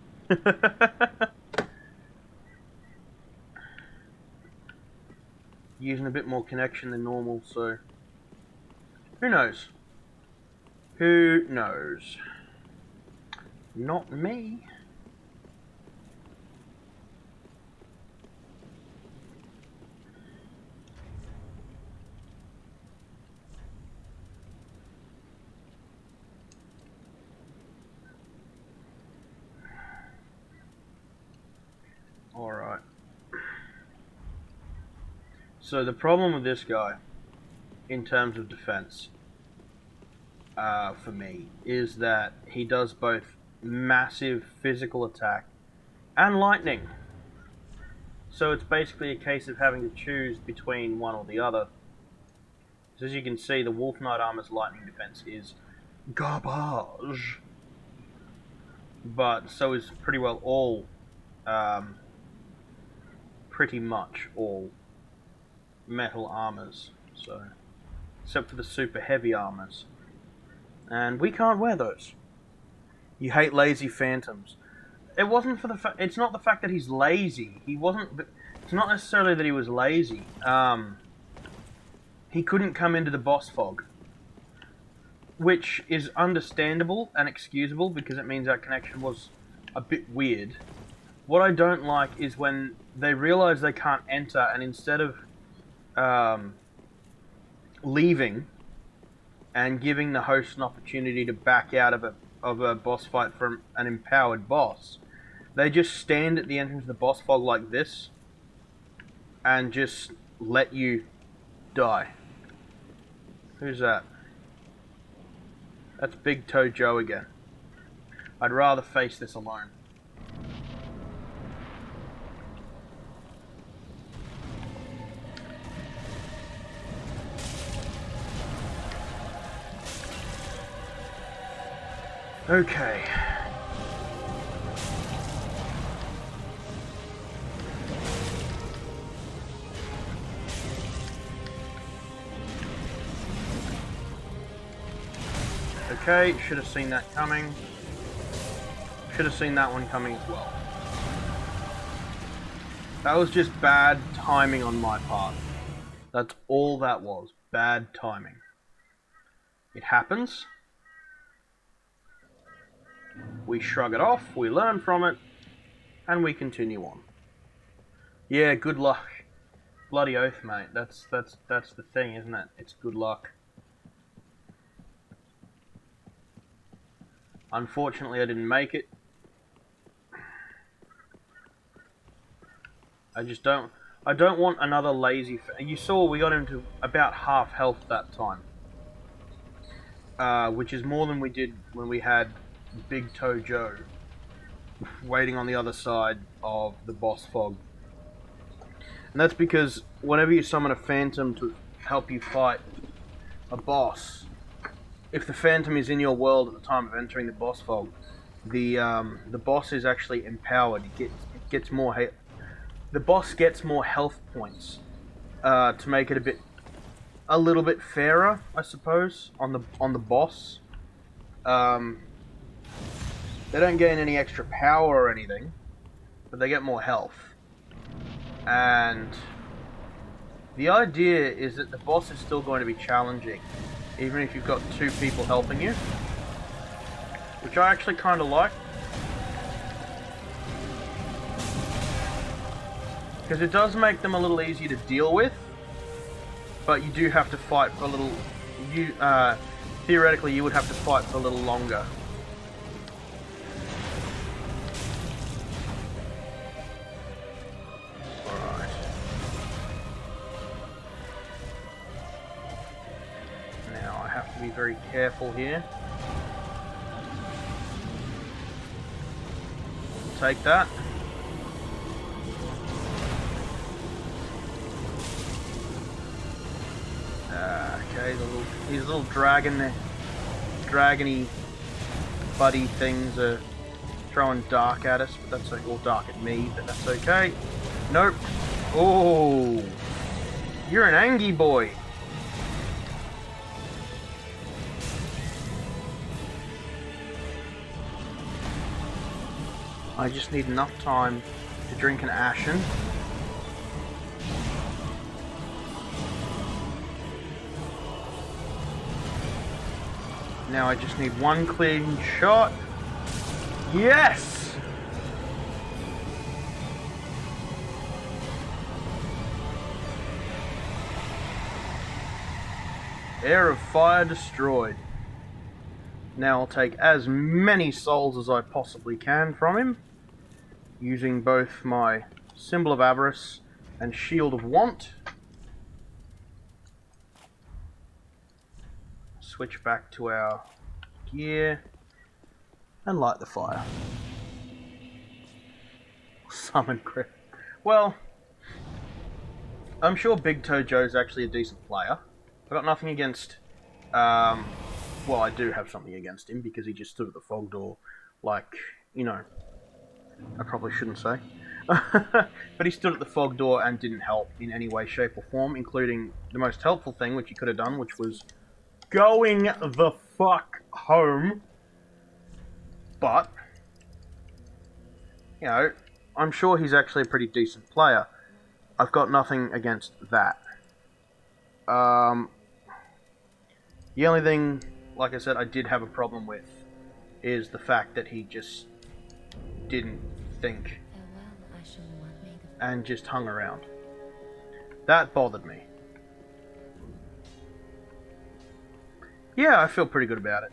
Using a bit more connection than normal, so... Who knows? Who knows? Not me. Alright. So the problem with this guy, in terms of defense, for me, is that he does both massive physical attack and lightning. So it's basically a case of having to choose between one or the other. So as you can see, the Wolf Knight Armor's lightning defense is garbage. But so is pretty well all... pretty much all metal armors, so except for the super heavy armors, and we can't wear those. You hate lazy phantoms. It wasn't for the fact. It's not the fact that he's lazy. He wasn't. It's not necessarily that he was lazy. He couldn't come into the boss fog, which is understandable and excusable because it means our connection was a bit weird. What I don't like is when they realize they can't enter, and instead of leaving and giving the host an opportunity to back out of a boss fight from an empowered boss, they just stand at the entrance of the boss fog like this and just let you die. Who's that? That's Big Toe Joe again. I'd rather face this alone. Okay. Okay, should have seen that coming. Should have seen that one coming as well. That was just bad timing on my part. That's all that was. Bad timing. It happens. We shrug it off, we learn from it, and we continue on. Yeah, good luck. Bloody oath, mate. That's the thing, isn't it? It's good luck. Unfortunately, I didn't make it. I don't want another lazy... You saw we got into about half health that time. Which is more than we did when we had Big Toe Joe waiting on the other side of the boss fog. And that's because whenever you summon a phantom to help you fight a boss, if the phantom is in your world at the time of entering the boss fog, the boss is actually empowered. It gets more the boss gets more health points to make it a little bit fairer, I suppose, on the boss. They don't gain any extra power or anything, but they get more health. And the idea is that the boss is still going to be challenging, even if you've got two people helping you, which I actually kind of like. Because it does make them a little easier to deal with, but you do have to fight for a little... theoretically, you would have to fight for a little longer. Alright. Now, I have to be very careful here. Take that. Okay, these little dragony buddy things are throwing dark at us, but that's okay. Or dark at me, but that's okay. Nope. Oh, you're an Angie boy. I just need enough time to drink an Ashen. Now I just need one clean shot. Yes! Air of Fire destroyed. Now I'll take as many souls as I possibly can from him, using both my Symbol of Avarice and Shield of Want. Switch back to our gear and light the fire. Summon crit. Well, I'm sure Big Toe Joe's actually a decent player. I've got nothing against... well, I do have something against him because he just stood at the fog door like, you know, I probably shouldn't say. But he stood at the fog door and didn't help in any way, shape or form, including the most helpful thing which he could have done, which was going the fuck home. But, you know, I'm sure he's actually a pretty decent player. I've got nothing against that. The only thing, like I said, I did have a problem with is the fact that he just didn't think and just hung around. That bothered me. Yeah, I feel pretty good about it.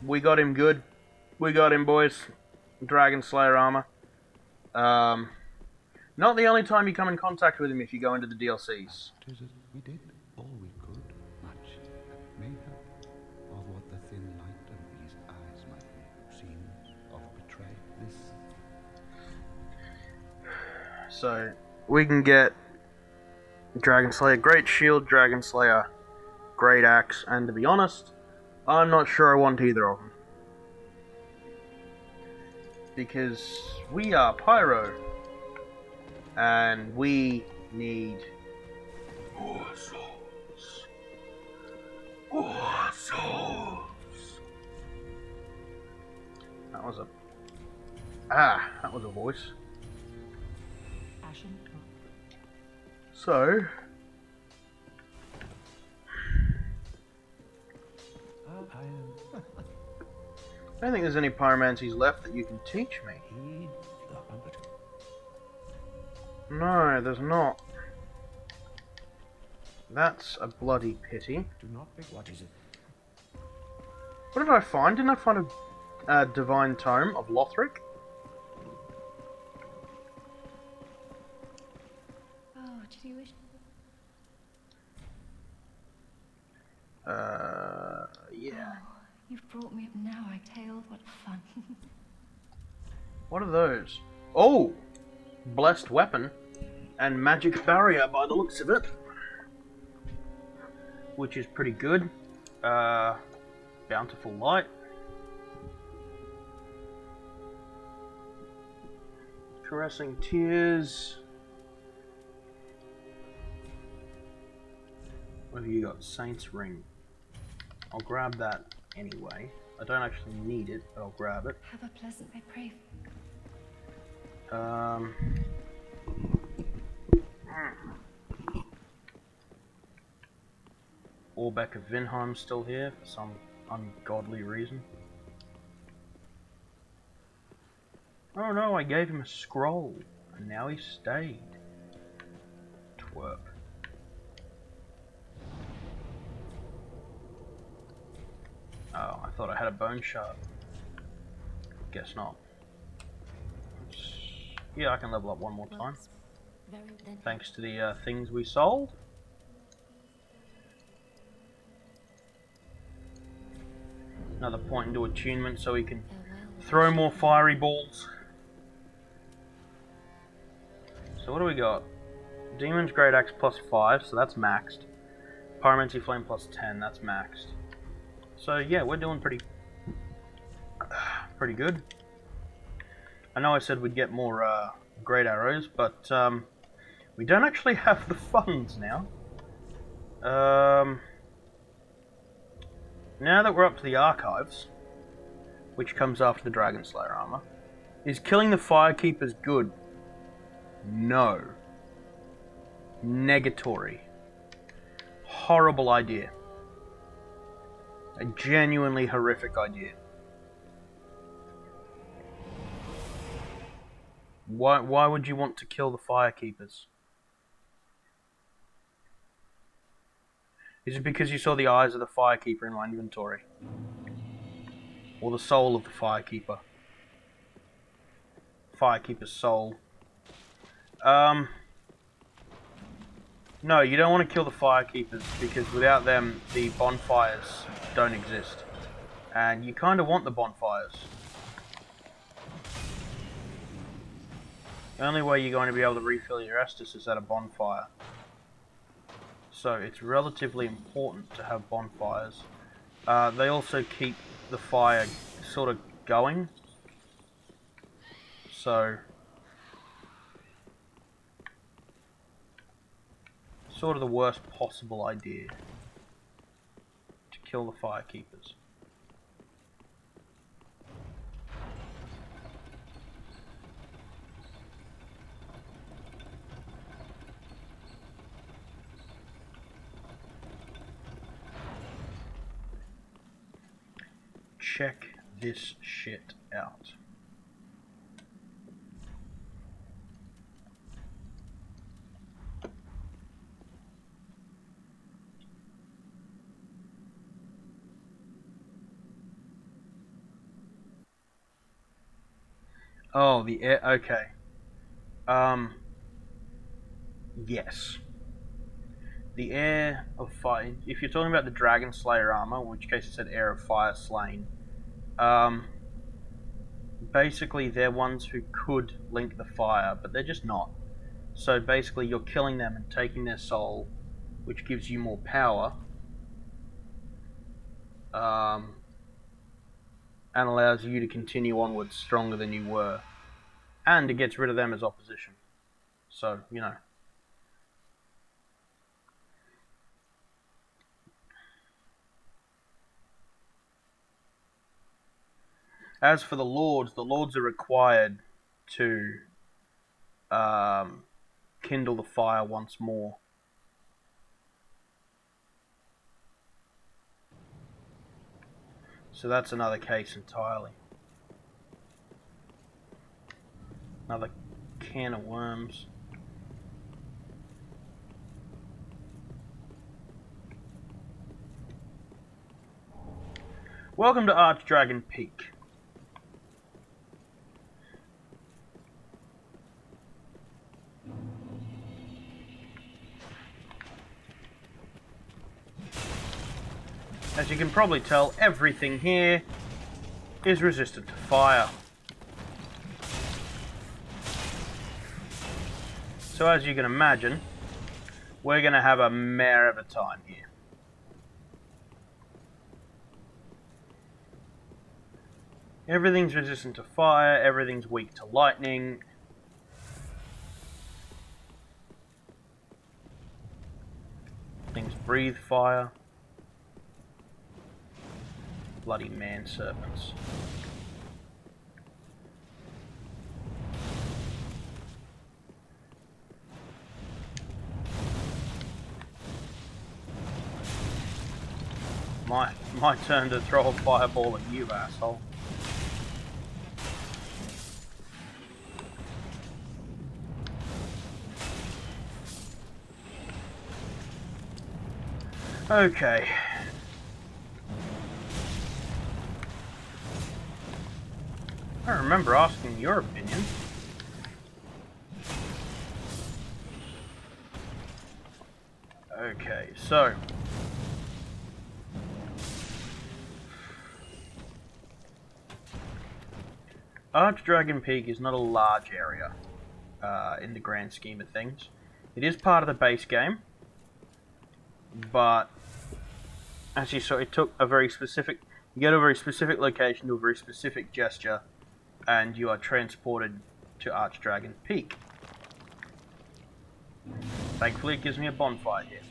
We got him good. We got him, boys. Dragon Slayer armor. Not the only time you come in contact with him if you go into the DLCs. We did all we could, much may help of what the thin light of these eyes might seem of betray this. So we can get Dragon Slayer Great Shield, Dragon Slayer Great Axe, and to be honest, I'm not sure I want either of them. Because we are Pyro. And we need more souls. More souls. That was a voice. So I don't think there's any pyromancies left that you can teach me. No, there's not. That's a bloody pity. Do not be. What is it? What did I find? Didn't I find a divine tome of Lothric? Oh, did you wish? Yeah. Oh, you've brought me up now, I tailed. What fun. What are those? Oh! Blessed weapon and magic barrier by the looks of it. Which is pretty good. Bountiful light. Caressing tears. What have you got? Saint's ring. I'll grab that anyway. I don't actually need it, but I'll grab it. Have a pleasant, I pray. Orbeck of Vinheim's still here for some ungodly reason. Oh no, I gave him a scroll, and now he stayed. Twerp. Oh, I thought I had a bone shard. Guess not. Yeah, I can level up one more time. Thanks to the things we sold. Another point into attunement so we can throw more fiery balls. So what do we got? Demon's Great Axe plus 5, so that's maxed. Pyromancy Flame plus 10, that's maxed. So yeah, we're doing pretty good. I know I said we'd get more great arrows, but we don't actually have the funds now. Now that we're up to the archives, which comes after the Dragon Slayer armor, is killing the Firekeepers good? No. Negatory. Horrible idea. A genuinely horrific idea. Why would you want to kill the Firekeepers? Is it because you saw the eyes of the Firekeeper in my inventory? Or the soul of the Firekeeper? Firekeeper's soul. No, you don't want to kill the Firekeepers, because without them, the bonfires don't exist. And you kind of want the bonfires. The only way you're going to be able to refill your Estus is at a bonfire. So it's relatively important to have bonfires. They also keep the fire sort of going. So sort of the worst possible idea to kill the Firekeepers. check this shit out. Oh, the air. Okay. Yes. The Air of Fire. If you're talking about the Dragon Slayer armor, in which case it said Air of Fire Slain, basically they're ones who could link the fire, but they're just not. So basically you're killing them and taking their soul, which gives you more power, and allows you to continue onwards stronger than you were. And it gets rid of them as opposition. So, you know. As for the lords are required to kindle the fire once more. So that's another case entirely. Another can of worms. Welcome to Archdragon Peak. As you can probably tell, everything here is resistant to fire. So as you can imagine, we're going to have a mare of a time here. Everything's resistant to fire, everything's weak to lightning. Things breathe fire. Bloody man serpents. My turn to throw a fireball at you, asshole. Okay. I remember asking your opinion. Okay, so Archdragon Peak is not a large area in the grand scheme of things. It is part of the base game, but as you saw, it took a very specific. You go to a very specific location, do a very specific gesture, and you are transported to Archdragon Peak. Thankfully, it gives me a bonfire here.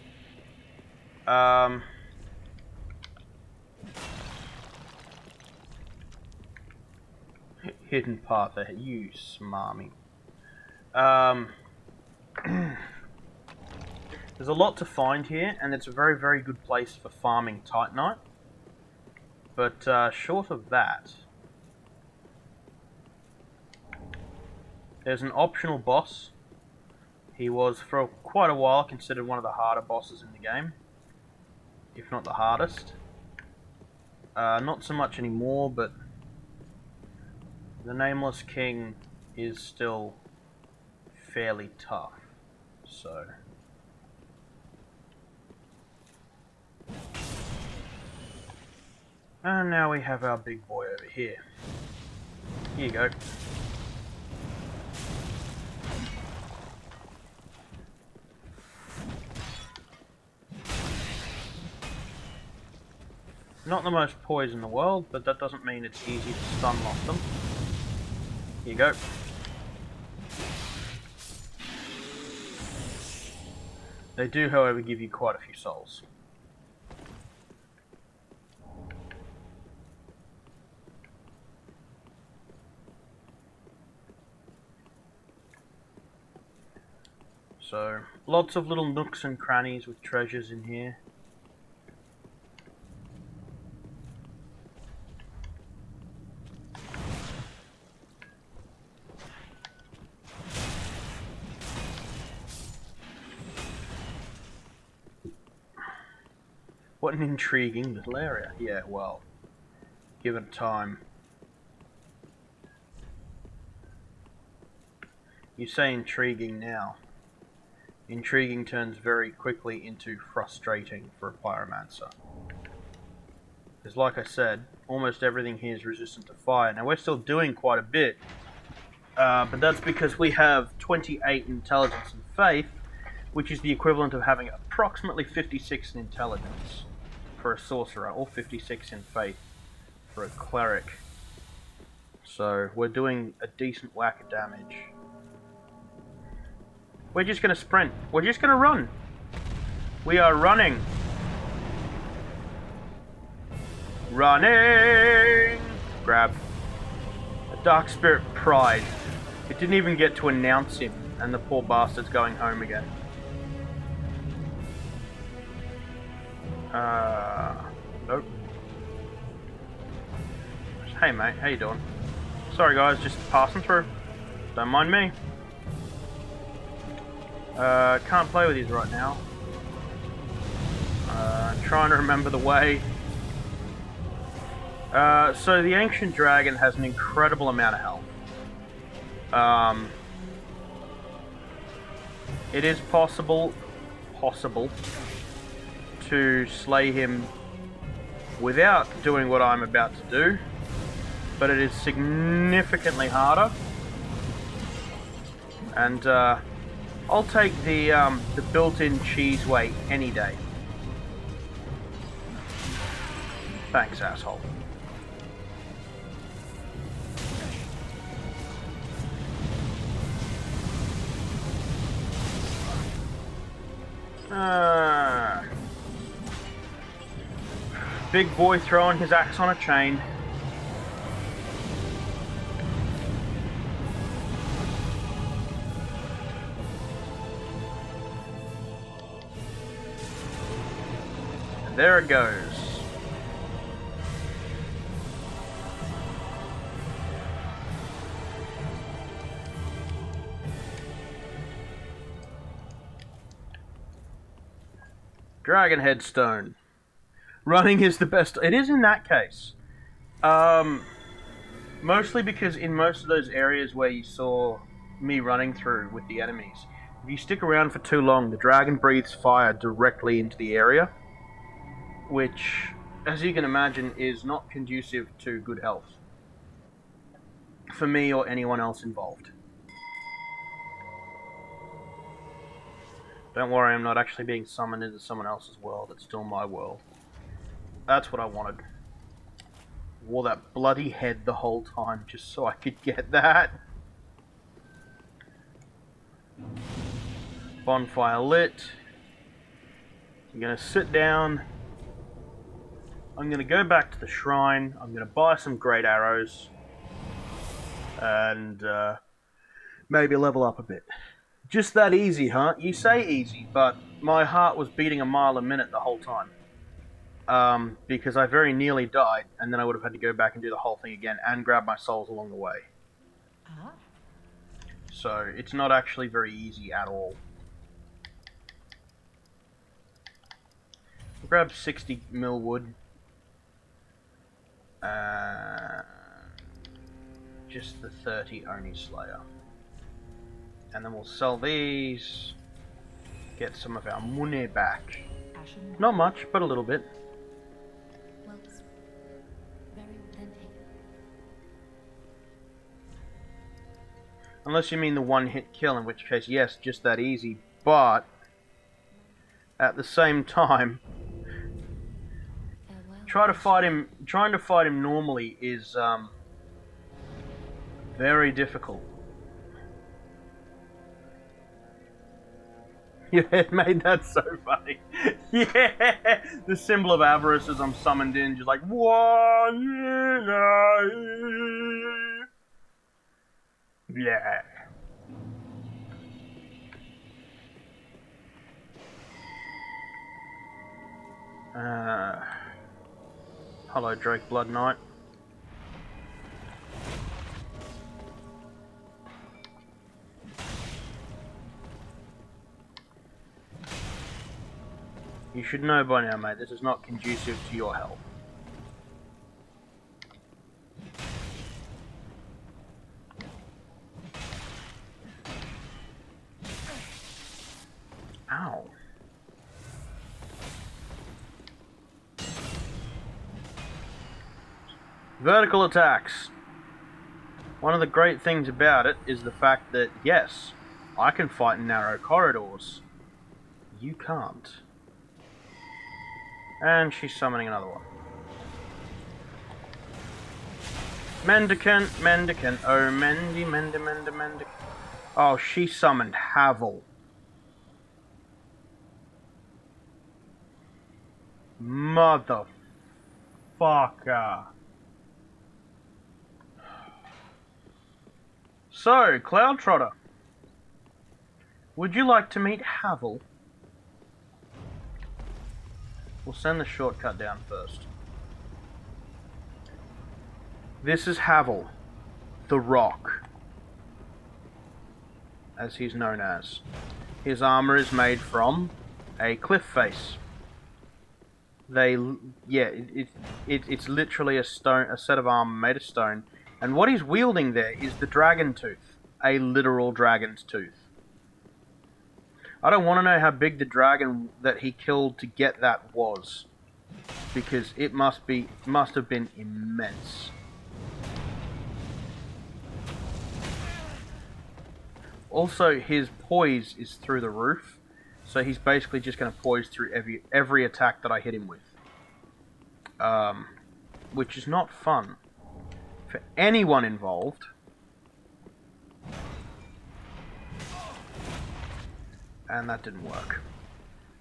Hidden path ahead, you smarmy. There's a lot to find here, and it's a very, very good place for farming Titanite. But short of that, there's an optional boss. He was, for quite a while, considered one of the harder bosses in the game, if not the hardest. Not so much anymore, but the Nameless King is still fairly tough. So and now we have our big boy over here. Here you go. Not the most poise in the world, but that doesn't mean it's easy to stun lock them. Here you go. They do, however, give you quite a few souls. So, lots of little nooks and crannies with treasures in here. What an intriguing little area. Yeah, well, give it time. You say intriguing now. Intriguing turns very quickly into frustrating for a pyromancer. Because like I said, almost everything here is resistant to fire. Now we're still doing quite a bit, but that's because we have 28 intelligence and faith, which is the equivalent of having approximately 56 in intelligence for a sorcerer, or 56 in faith for a cleric. So we're doing a decent whack of damage. We're just going to sprint. We're just going to run. We are running. Running! Grab. A dark spirit pride. It didn't even get to announce him, and the poor bastard's going home again. Nope. Hey mate, how you doing? Sorry guys, just passing through. Don't mind me. Can't play with these right now. Trying to remember the way. So the ancient dragon has an incredible amount of health. It is possible to slay him without doing what I'm about to do, but it is significantly harder. And I'll take the built-in cheese weight any day. Thanks, asshole. Big boy throwing his axe on a chain. And there it goes. Dragon headstone. Running is the best. It is in that case. Mostly because in most of those areas where you saw me running through with the enemies, if you stick around for too long, the dragon breathes fire directly into the area, which, as you can imagine, is not conducive to good health for me or anyone else involved. Don't worry, I'm not actually being summoned into someone else's world. It's still my world. That's what I wanted. Wore that bloody head the whole time just so I could get that. Bonfire lit. I'm gonna sit down. I'm gonna go back to the shrine. I'm gonna buy some great arrows. And maybe level up a bit. Just that easy, huh? You say easy, but my heart was beating a mile a minute the whole time. Because I very nearly died, and then I would have had to go back and do the whole thing again, and grab my souls along the way. So, it's not actually very easy at all. Grab 60 mil wood. Just the 30 Oni Slayer. And then we'll sell these. Get some of our money back. Not much, but a little bit. Unless you mean the one-hit kill, in which case, yes, just that easy. But at the same time, trying to fight him normally is very difficult. Yeah, it made that so funny. Yeah, the symbol of avarice as I'm summoned in, just like yeah. Hello, Drake Blood Knight. You should know by now, mate, this is not conducive to your health. Ow. Vertical attacks. One of the great things about it is the fact that, yes, I can fight in narrow corridors. You can't. And she's summoning another one. Mendicant, mendicant, oh mendicant. Oh, she summoned Havel. Motherfucker. So, Cloud Trotter, would you like to meet Havel? We'll send the shortcut down first. This is Havel, the Rock, as he's known as. His armor is made from a cliff face. It's literally a set of armor made of stone, and what he's wielding there is the dragon tooth, a literal dragon's tooth. I don't want to know how big the dragon that he killed to get that was, because it must have been immense. Also, his poise is through the roof, so he's basically just going to poise through every attack that I hit him with. Which is not fun for anyone involved. And that didn't work.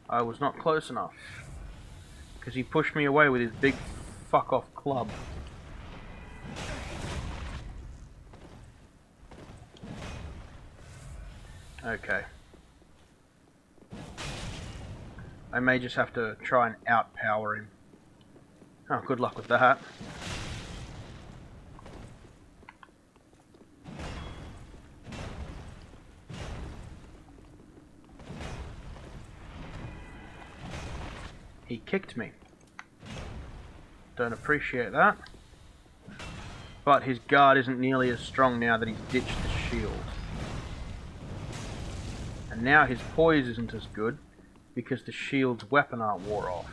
I was not close enough, because he pushed me away with his big fuck-off club. Okay. I may just have to try and outpower him. Oh, good luck with that. He kicked me. Don't appreciate that. But his guard isn't nearly as strong now that he's ditched the shield. And now his poise isn't as good, because the shield's weapon art wore off.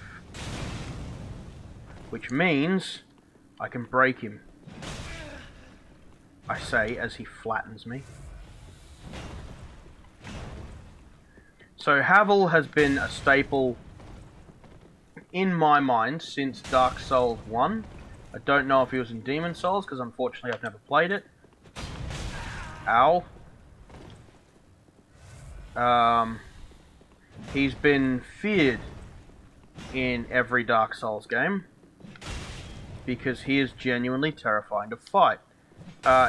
Which means I can break him. I say as he flattens me. So Havel has been a staple in my mind since Dark Souls 1. I don't know if he was in Demon Souls, because unfortunately I've never played it. Ow. He's been feared in every Dark Souls game, because he is genuinely terrifying to fight.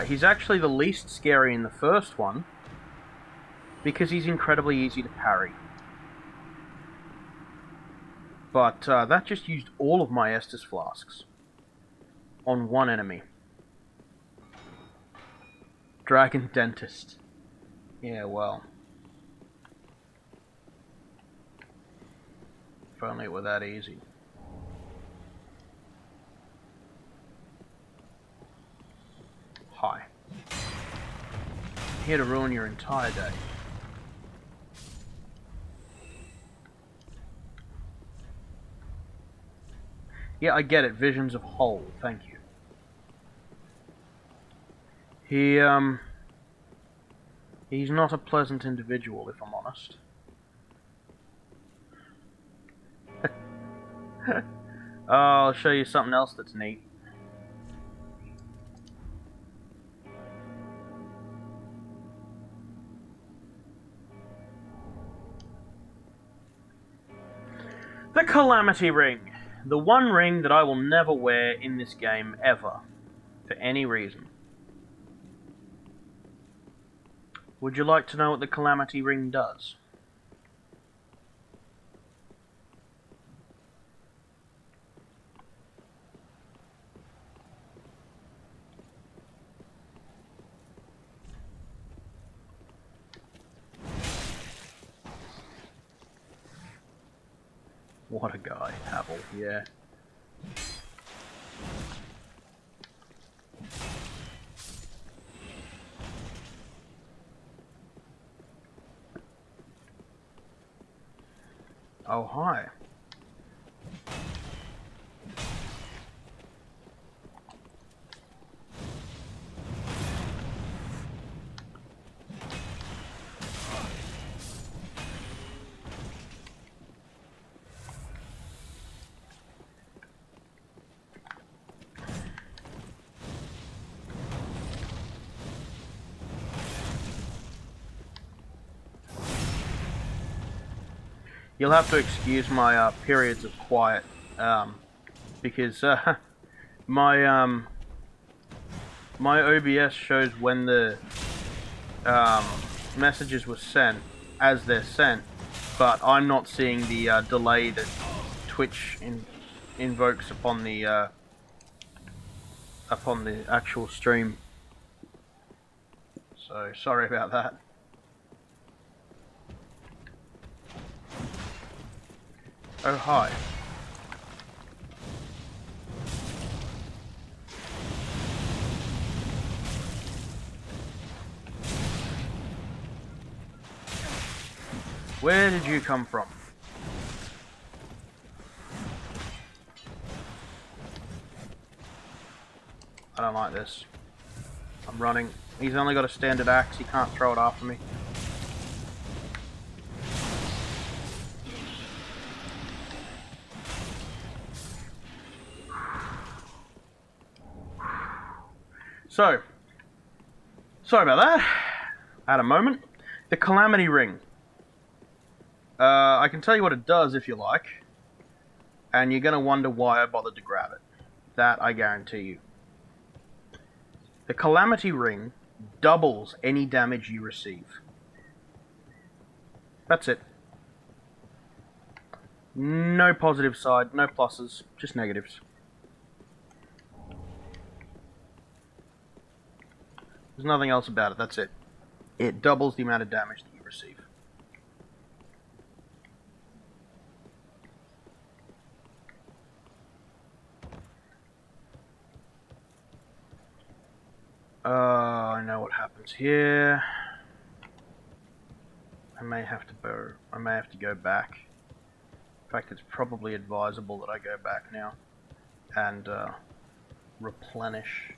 He's actually the least scary in the first one, because he's incredibly easy to parry. But that just used all of my Estus flasks on one enemy. Dragon Dentist. Yeah, well. If only it were that easy. Hi. Here to ruin your entire day. Yeah, I get it. Visions of Whole. Thank you. He's not a pleasant individual, if I'm honest. Oh, I'll show you something else that's neat. The Calamity Ring. The one ring that I will never wear in this game, ever. For any reason. Would you like to know what the Calamity Ring does? What a guy, Havel, yeah. Oh, hi. You'll have to excuse my periods of quiet, because my my OBS shows when the messages were sent as they're sent, but I'm not seeing the delay that Twitch invokes upon the actual stream. So sorry about that. Oh, hi. Where did you come from? I don't like this. I'm running. He's only got a standard axe, he can't throw it after me. So, sorry about that. I had a moment. The Calamity Ring. I can tell you what it does if you like. And you're going to wonder why I bothered to grab it. That I guarantee you. The Calamity Ring doubles any damage you receive. That's it. No positive side, no pluses, just negatives. There's nothing else about it, that's it. It doubles the amount of damage that you receive. I know what happens here. I may have to go back. In fact, it's probably advisable that I go back now and replenish.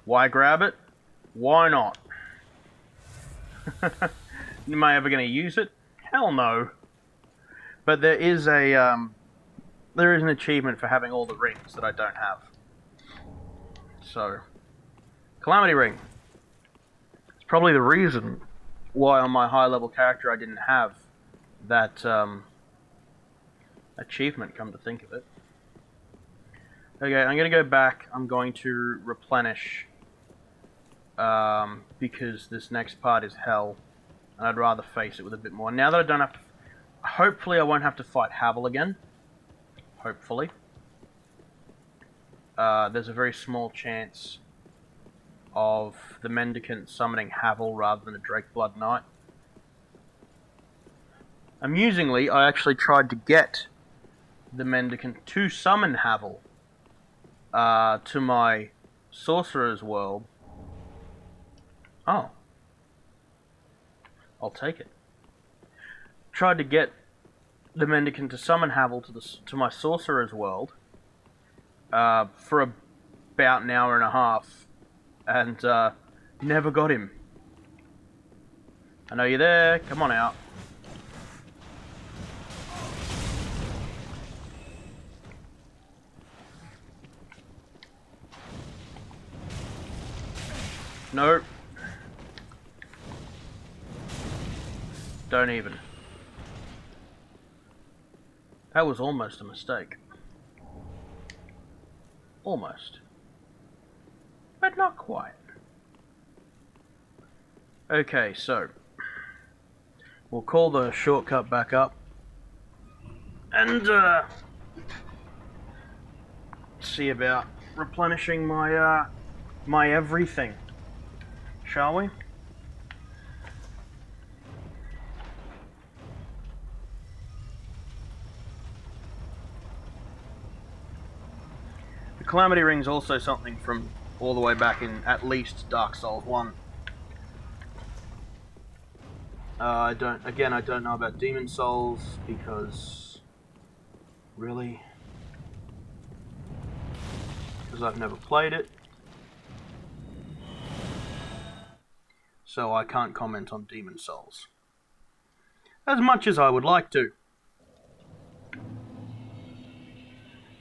Why grab it? Why not? Am I ever going to use it? Hell no. But there is an achievement for having all the rings that I don't have. So, Calamity Ring. It's probably the reason why on my high level character I didn't have that achievement, come to think of it. Okay, I'm going to go back. I'm going to replenish because this next part is hell, and I'd rather face it with a bit more. Now that I don't have to... Hopefully I won't have to fight Havel again. Hopefully. There's a very small chance of the Mendicant summoning Havel rather than a Drakeblood Knight. Amusingly, I actually tried to get the Mendicant to summon Havel to my Sorcerer's World. Oh. I'll take it. Tried to get the Mendicant to summon Havel to my Sorcerer's World for about an hour and a half, and never got him. I know you're there. Come on out. Nope. Don't even. That was almost a mistake. Almost. But not quite. Okay, so we'll call the shortcut back up. and see about replenishing my my everything, shall we? The Calamity Ring is also something from all the way back in at least Dark Souls 1. I don't know about Demon Souls because really, because I've never played it, so I can't comment on Demon Souls as much as I would like to.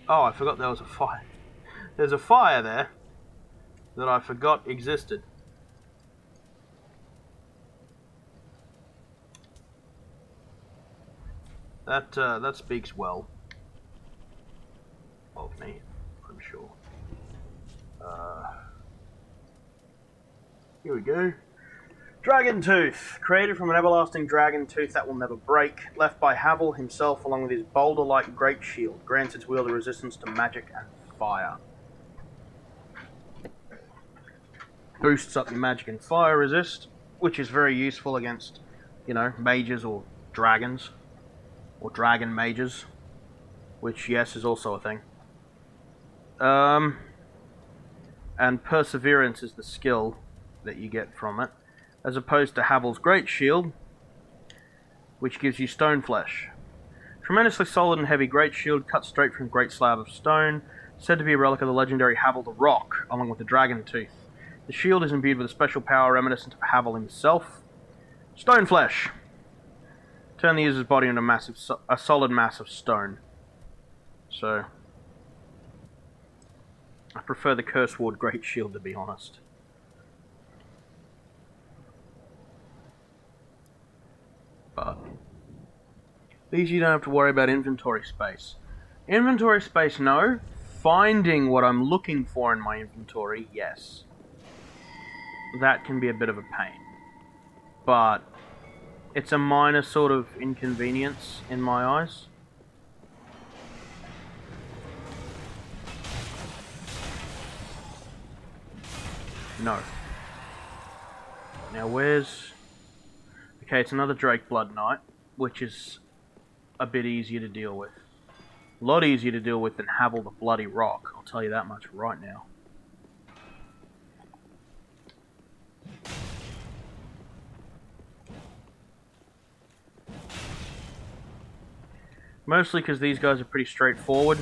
Oh, I forgot there was a fire. There's a fire there that I forgot existed. That speaks well of me, I'm sure. Here we go. Dragon Tooth. Created from an everlasting dragon tooth that will never break. Left by Havel himself along with his boulder-like great shield. Grants its wielder resistance to magic and fire. Boosts up your magic and fire resist, which is very useful against, you know, mages or dragons. Or dragon mages. Which, yes, is also a thing. And Perseverance is the skill that you get from it. As opposed to Havel's Great Shield, which gives you Stone Flesh. Tremendously solid and heavy Great Shield cut straight from a great slab of stone, said to be a relic of the legendary Havel the Rock, along with the Dragon Tooth. The shield is imbued with a special power reminiscent of Havel himself. Stone Flesh. Turn the user's body into a solid mass of stone. So, I prefer the Curse Ward Great Shield, to be honest. But these you don't have to worry about inventory space. Inventory space, no. Finding what I'm looking for in my inventory, yes. That can be a bit of a pain. But it's a minor sort of inconvenience in my eyes. No. Now where's... Okay, it's another Drake Blood Knight, which is a bit easier to deal with. A lot easier to deal with than Havel the Bloody Rock, I'll tell you that much right now. Mostly because these guys are pretty straightforward.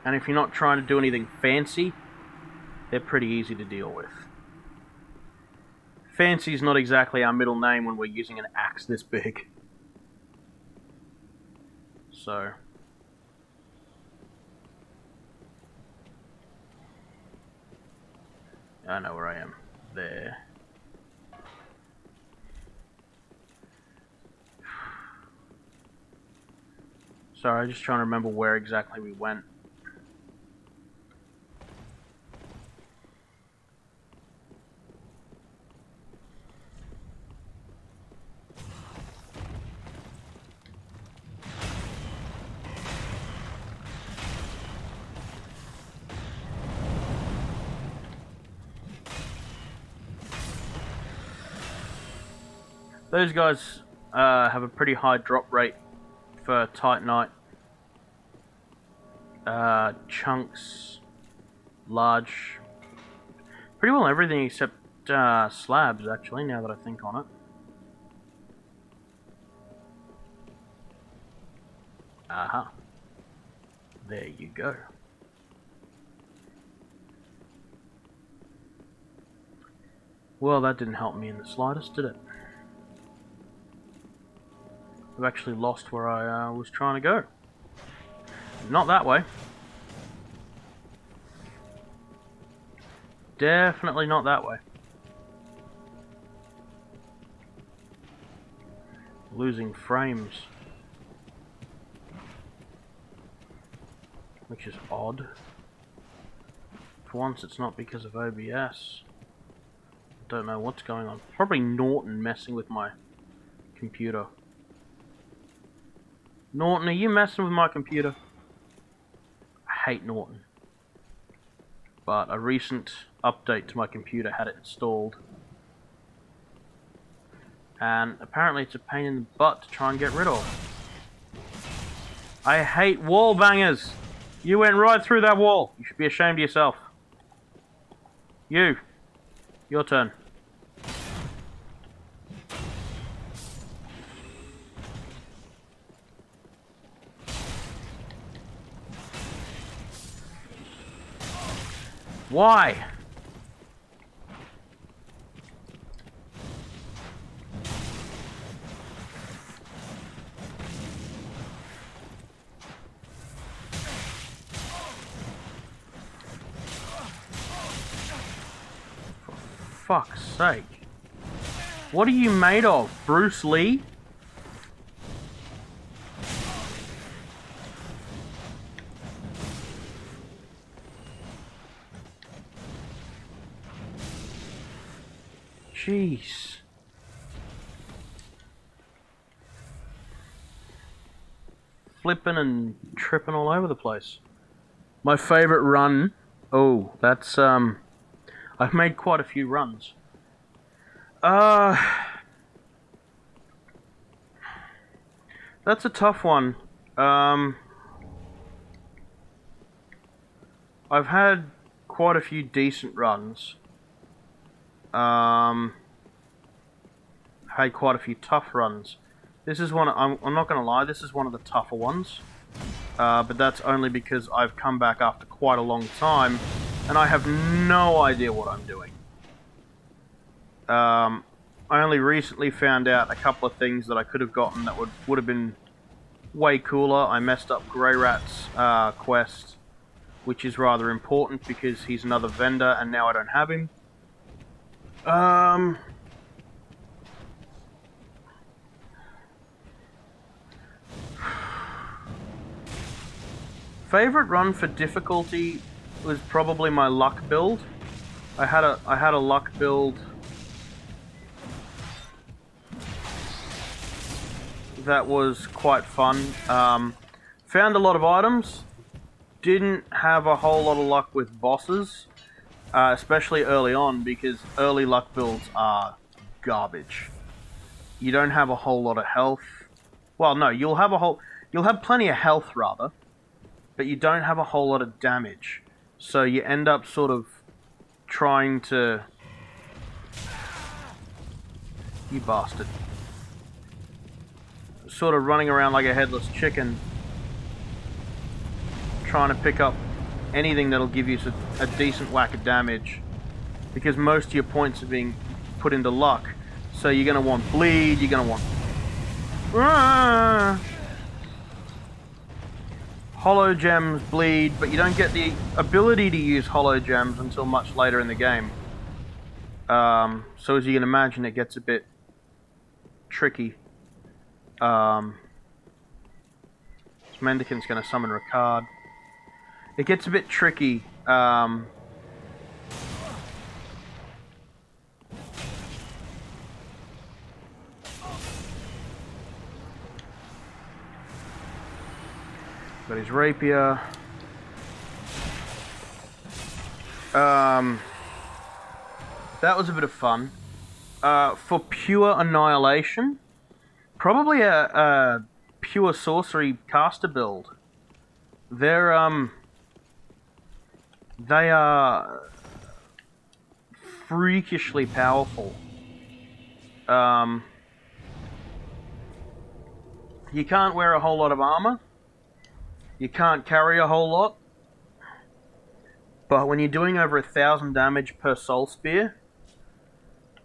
And if you're not trying to do anything fancy, they're pretty easy to deal with. Fancy is not exactly our middle name when we're using an axe this big. So... I know where I am. There. Sorry, I'm just trying to remember where exactly we went. Those guys have a pretty high drop rate for Titanite. Chunks, large, pretty well everything except slabs, actually, now that I think on it. Aha. There you go. Well, that didn't help me in the slightest, did it? I've actually lost where I was trying to go. Not that way. Definitely not that way. Losing frames. Which is odd. For once it's not because of OBS. Don't know what's going on. Probably Norton messing with my computer. Norton, are you messing with my computer? I hate Norton. But a recent update to my computer had it installed. And apparently it's a pain in the butt to try and get rid of. I hate wall bangers! You went right through that wall. You should be ashamed of yourself. You. Your turn. Why? For fuck's sake. What are you made of? Bruce Lee? Jeez. Flipping and tripping all over the place. My favorite run. Oh, that's I've made quite a few runs. That's a tough one. I've had quite a few decent runs. Had quite a few tough runs. This is one. I'm not gonna lie. This is one of the tougher ones. But that's only because I've come back after quite a long time, and I have no idea what I'm doing. I only recently found out a couple of things that I could have gotten that would have been way cooler. I messed up Grey Rat's quest, which is rather important because he's another vendor, and now I don't have him. Favorite run for difficulty was probably my luck build. I had a luck build that was quite fun. Found a lot of items. Didn't have a whole lot of luck with bosses, especially early on, because early luck builds are garbage. You don't have a whole lot of health. Well, no, you'll have plenty of health rather, but you don't have a whole lot of damage. So you end up sort of trying to... You bastard. Sort of running around like a headless chicken, trying to pick up anything that'll give you a decent whack of damage, because most of your points are being put into luck. So you're going to want bleed, you're going to want... Hollow gems, bleed, but you don't get the ability to use hollow gems until much later in the game. So as you can imagine, it gets a bit tricky. Mendicant's going to summon Ricard. It gets a bit tricky. Got his rapier. That was a bit of fun. For pure annihilation, probably a pure sorcery caster build. They are freakishly powerful. You can't wear a whole lot of armor. You can't carry a whole lot. But when you're doing over 1,000 damage per soul spear,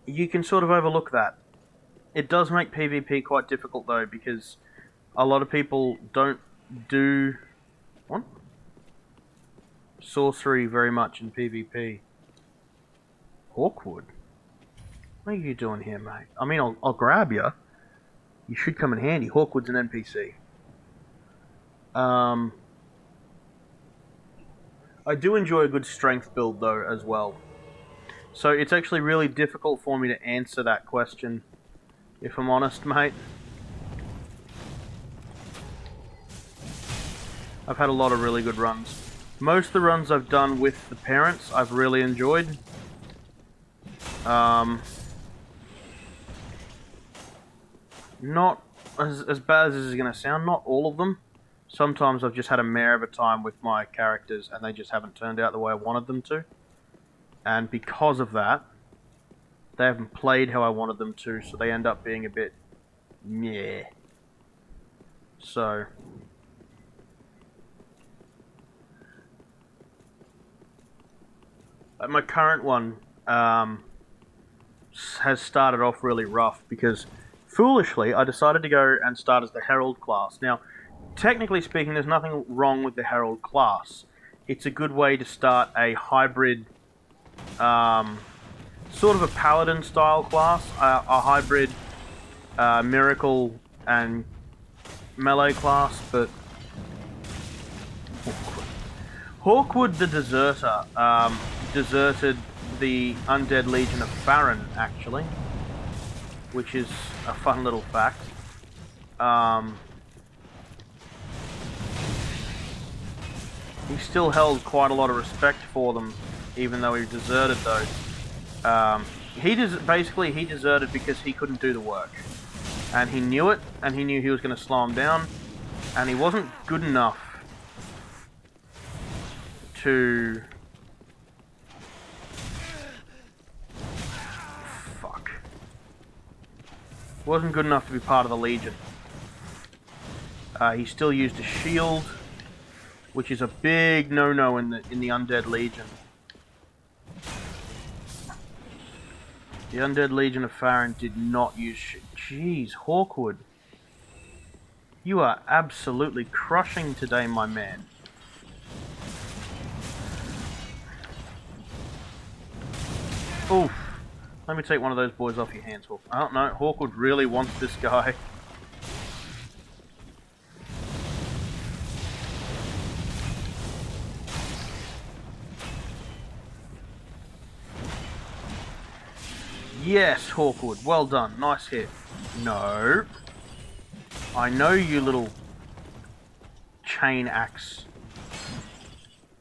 you can sort of overlook that. It does make PvP quite difficult though, because a lot of people don't do sorcery very much in PvP. Hawkwood? What are you doing here, mate? I mean, I'll grab you. You should come in handy. Hawkwood's an NPC. I do enjoy a good strength build though as well. So it's actually really difficult for me to answer that question, if I'm honest, mate. I've had a lot of really good runs. Most of the runs I've done with the parents, I've really enjoyed. Not as bad as this is going to sound, not all of them. Sometimes I've just had a mare of a time with my characters and they just haven't turned out the way I wanted them to. And because of that, they haven't played how I wanted them to, so they end up being a bit meh. So my current one has started off really rough because foolishly I decided to go and start as the Herald class. Now, technically speaking, there's nothing wrong with the Herald class. It's a good way to start a hybrid, sort of a paladin style class, a hybrid miracle and melee class, but Hawkwood the Deserter deserted the Undead Legion of Farron, actually, which is a fun little fact. He still held quite a lot of respect for them, even though he deserted, though. He deserted because he couldn't do the work. And he knew it, and he knew he was going to slow him down, and he wasn't good enough to... Fuck. Wasn't good enough to be part of the Legion. He still used a shield, which is a big no-no in the Undead Legion. The Undead Legion of Farron did not use Jeez, Hawkwood. You are absolutely crushing today, my man. Oof. Let me take one of those boys off your hands, Hawk. I don't know, Hawkwood really wants this guy. Yes, Hawkwood, well done. Nice hit. No. I know you little chain axe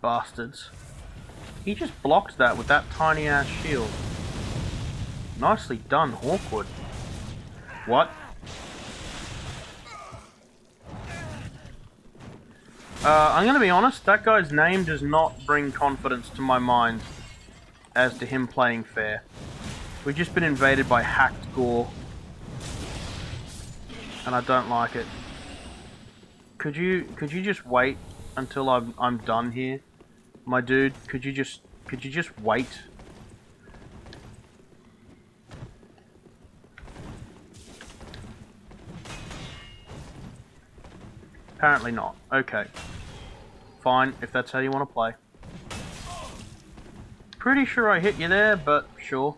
bastards. He just blocked that with that tiny ass shield. Nicely done, Hawkwood. What? I'm gonna be honest, that guy's name does not bring confidence to my mind as to him playing fair. We've just been invaded by hacked gore. And I don't like it. Could you just wait until I'm done here? My dude, could you just wait? Apparently not. Okay. Fine, if that's how you want to play. Pretty sure I hit you there, but sure.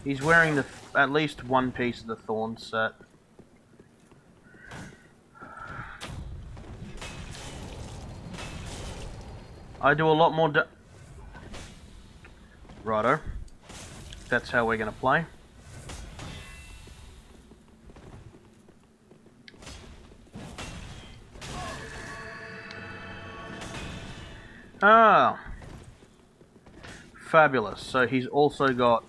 He's wearing at least one piece of the Thorn set. I do a lot more Righto. That's how we're gonna play. Ah. Fabulous. So he's also got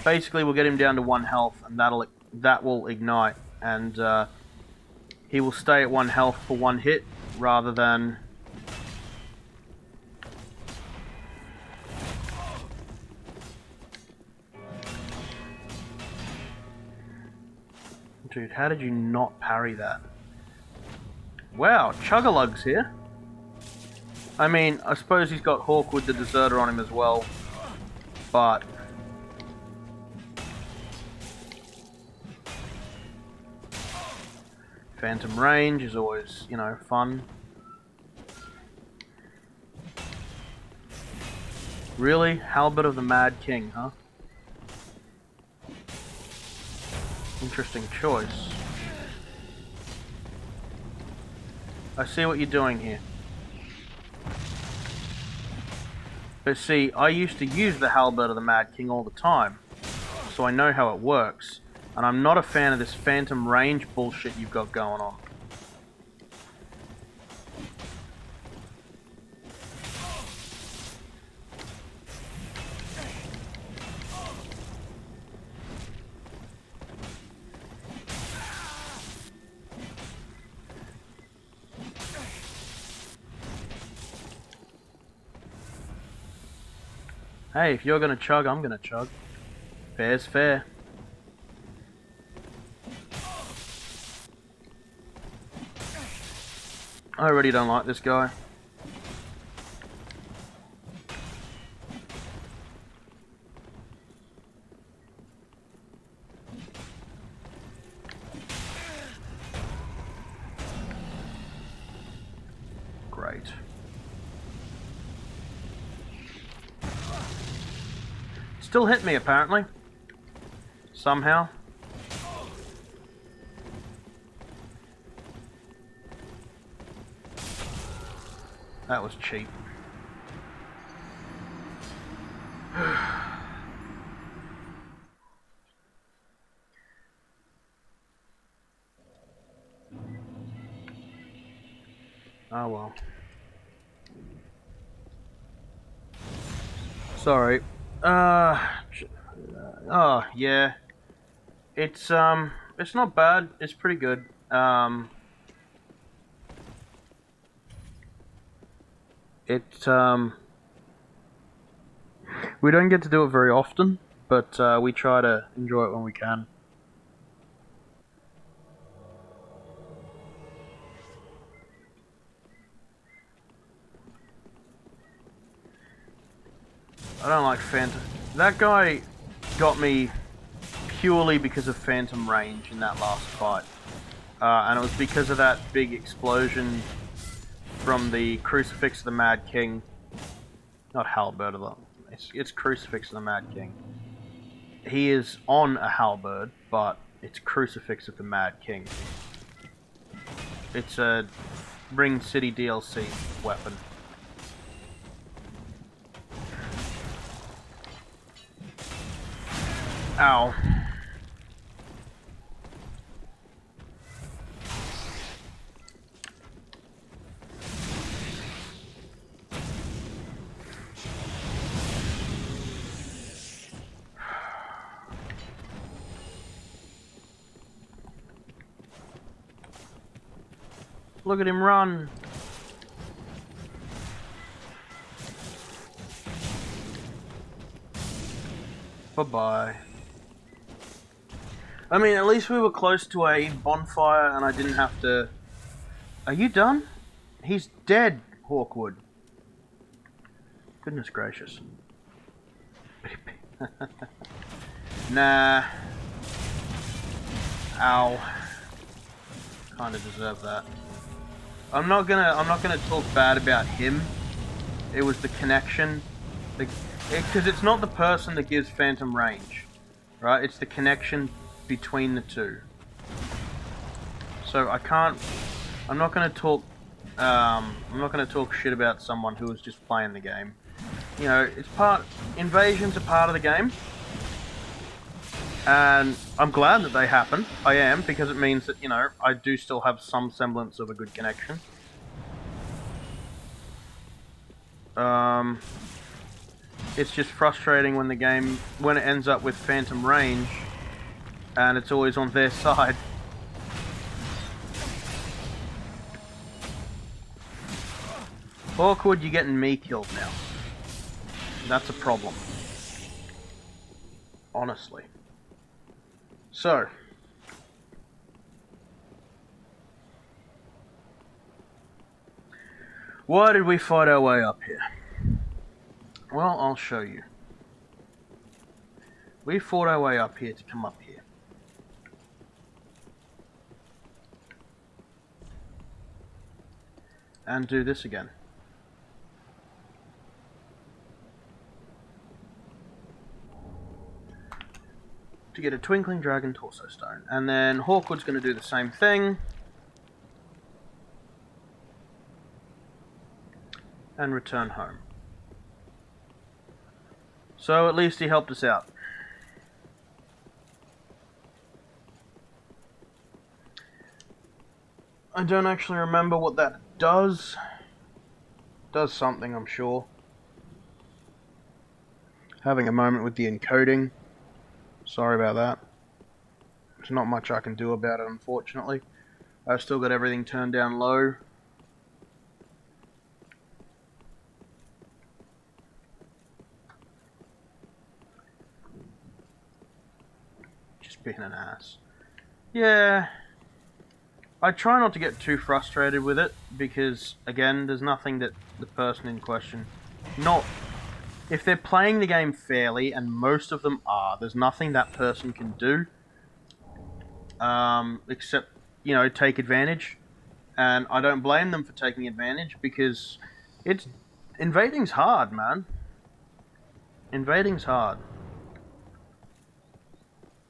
basically we'll get him down to 1 health and that will ignite, and he will stay at 1 health for 1 hit rather than dude, how did you not parry that? Wow, Chug-a-Lug's here. I mean, I suppose he's got Hawkwood the Deserter on him as well, but Phantom Range is always, you know, fun. Really? Halberd of the Mad King, huh? Interesting choice. I see what you're doing here. But see, I used to use the Halberd of the Mad King all the time. so I know how it works. And I'm not a fan of this phantom range bullshit you've got going on. Hey, if you're gonna chug, I'm gonna chug. Fair's fair. I already don't like this guy. Great. Still hit me, apparently. Somehow. That was cheap. Oh well. Sorry. Oh yeah. It's not bad. It's pretty good. We don't get to do it very often, but we try to enjoy it when we can. I don't like Phantom. That guy got me purely because of Phantom range in that last fight. And it was because of that big explosion from the Crucifix of the Mad King. Not Halberd, it's Crucifix of the Mad King. He is on a halberd, but it's Crucifix of the Mad King. It's a Ring City DLC weapon. Ow. Look at him run. Bye-bye. I mean, at least we were close to a bonfire and I didn't have to... Are you done? He's dead, Hawkwood. Goodness gracious. Nah. Ow. Kinda deserve that. I'm not gonna talk bad about him. It was the connection. Because it's not the person that gives phantom range. Right? It's the connection between the two. So I'm not gonna talk shit about someone who was just playing the game. You know, invasions are part of the game. And I'm glad that they happen. I am, because it means that, you know, I do still have some semblance of a good connection. It's just frustrating when it ends up with phantom range, and it's always on their side. Awkward, you're getting me killed now. That's a problem. Honestly. So. Why did we fight our way up here? Well, I'll show you. We fought our way up here to come up here. And do this again. To get a Twinkling Dragon Torso Stone. And then Hawkwood's going to do the same thing. And return home. So at least he helped us out. I don't actually remember what that does. Does something, I'm sure. Having a moment with the encoding. Sorry about that. There's not much I can do about it, unfortunately. I've still got everything turned down low. Just being an ass. Yeah. I try not to get too frustrated with it, because, again, there's nothing that the person in question... If they're playing the game fairly, and most of them are, there's nothing that person can do, except, you know, take advantage. And I don't blame them for taking advantage, because invading's hard, man. Invading's hard.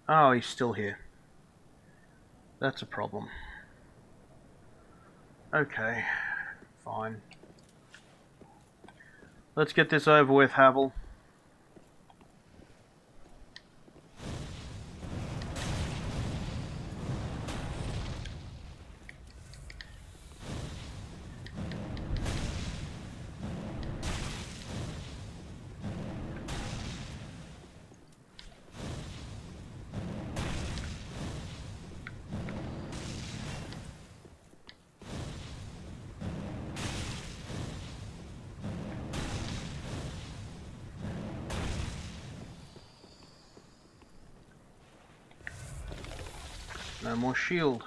Oh, he's still here. That's a problem. Okay, fine. Let's get this over with, Havel. No more shield.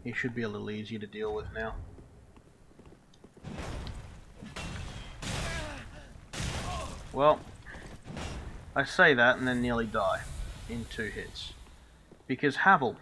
He should be a little easier to deal with now. Well, I say that and then nearly die in 2 hits. Because Havel.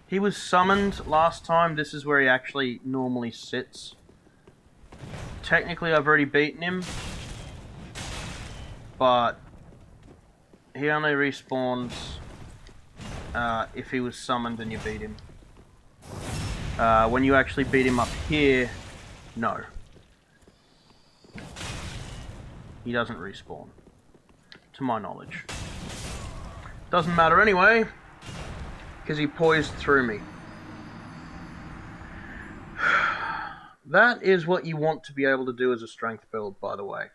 He was summoned last time. This is where he actually normally sits. Technically, I've already beaten him. But he only respawns if he was summoned and you beat him. When you actually beat him up here, no. He doesn't respawn. To my knowledge. Doesn't matter anyway, because he poised through me. That is what you want to be able to do as a strength build, by the way.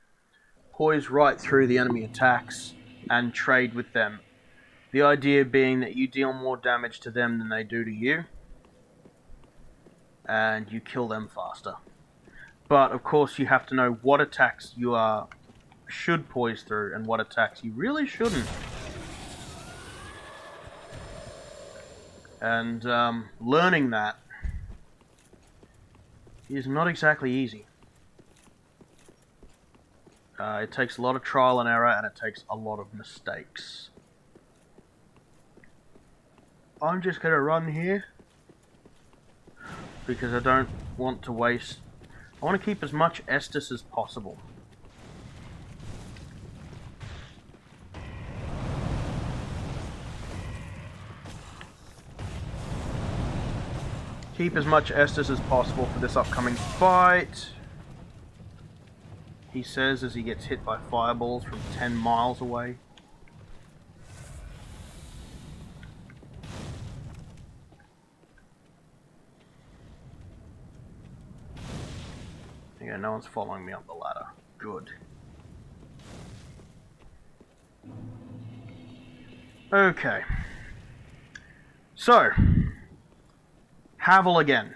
Poise right through the enemy attacks and trade with them. The idea being that you deal more damage to them than they do to you, and you kill them faster. But of course you have to know what attacks you should poise through and what attacks you really shouldn't. And learning that is not exactly easy. It takes a lot of trial and error, and it takes a lot of mistakes. I'm just going to run here, because I don't want to waste... I want to keep as much Estus as possible. Keep as much Estus as possible for this upcoming fight. He says as he gets hit by fireballs from 10 miles away. Yeah, no one's following me up the ladder. Good. Okay. So, Havel again.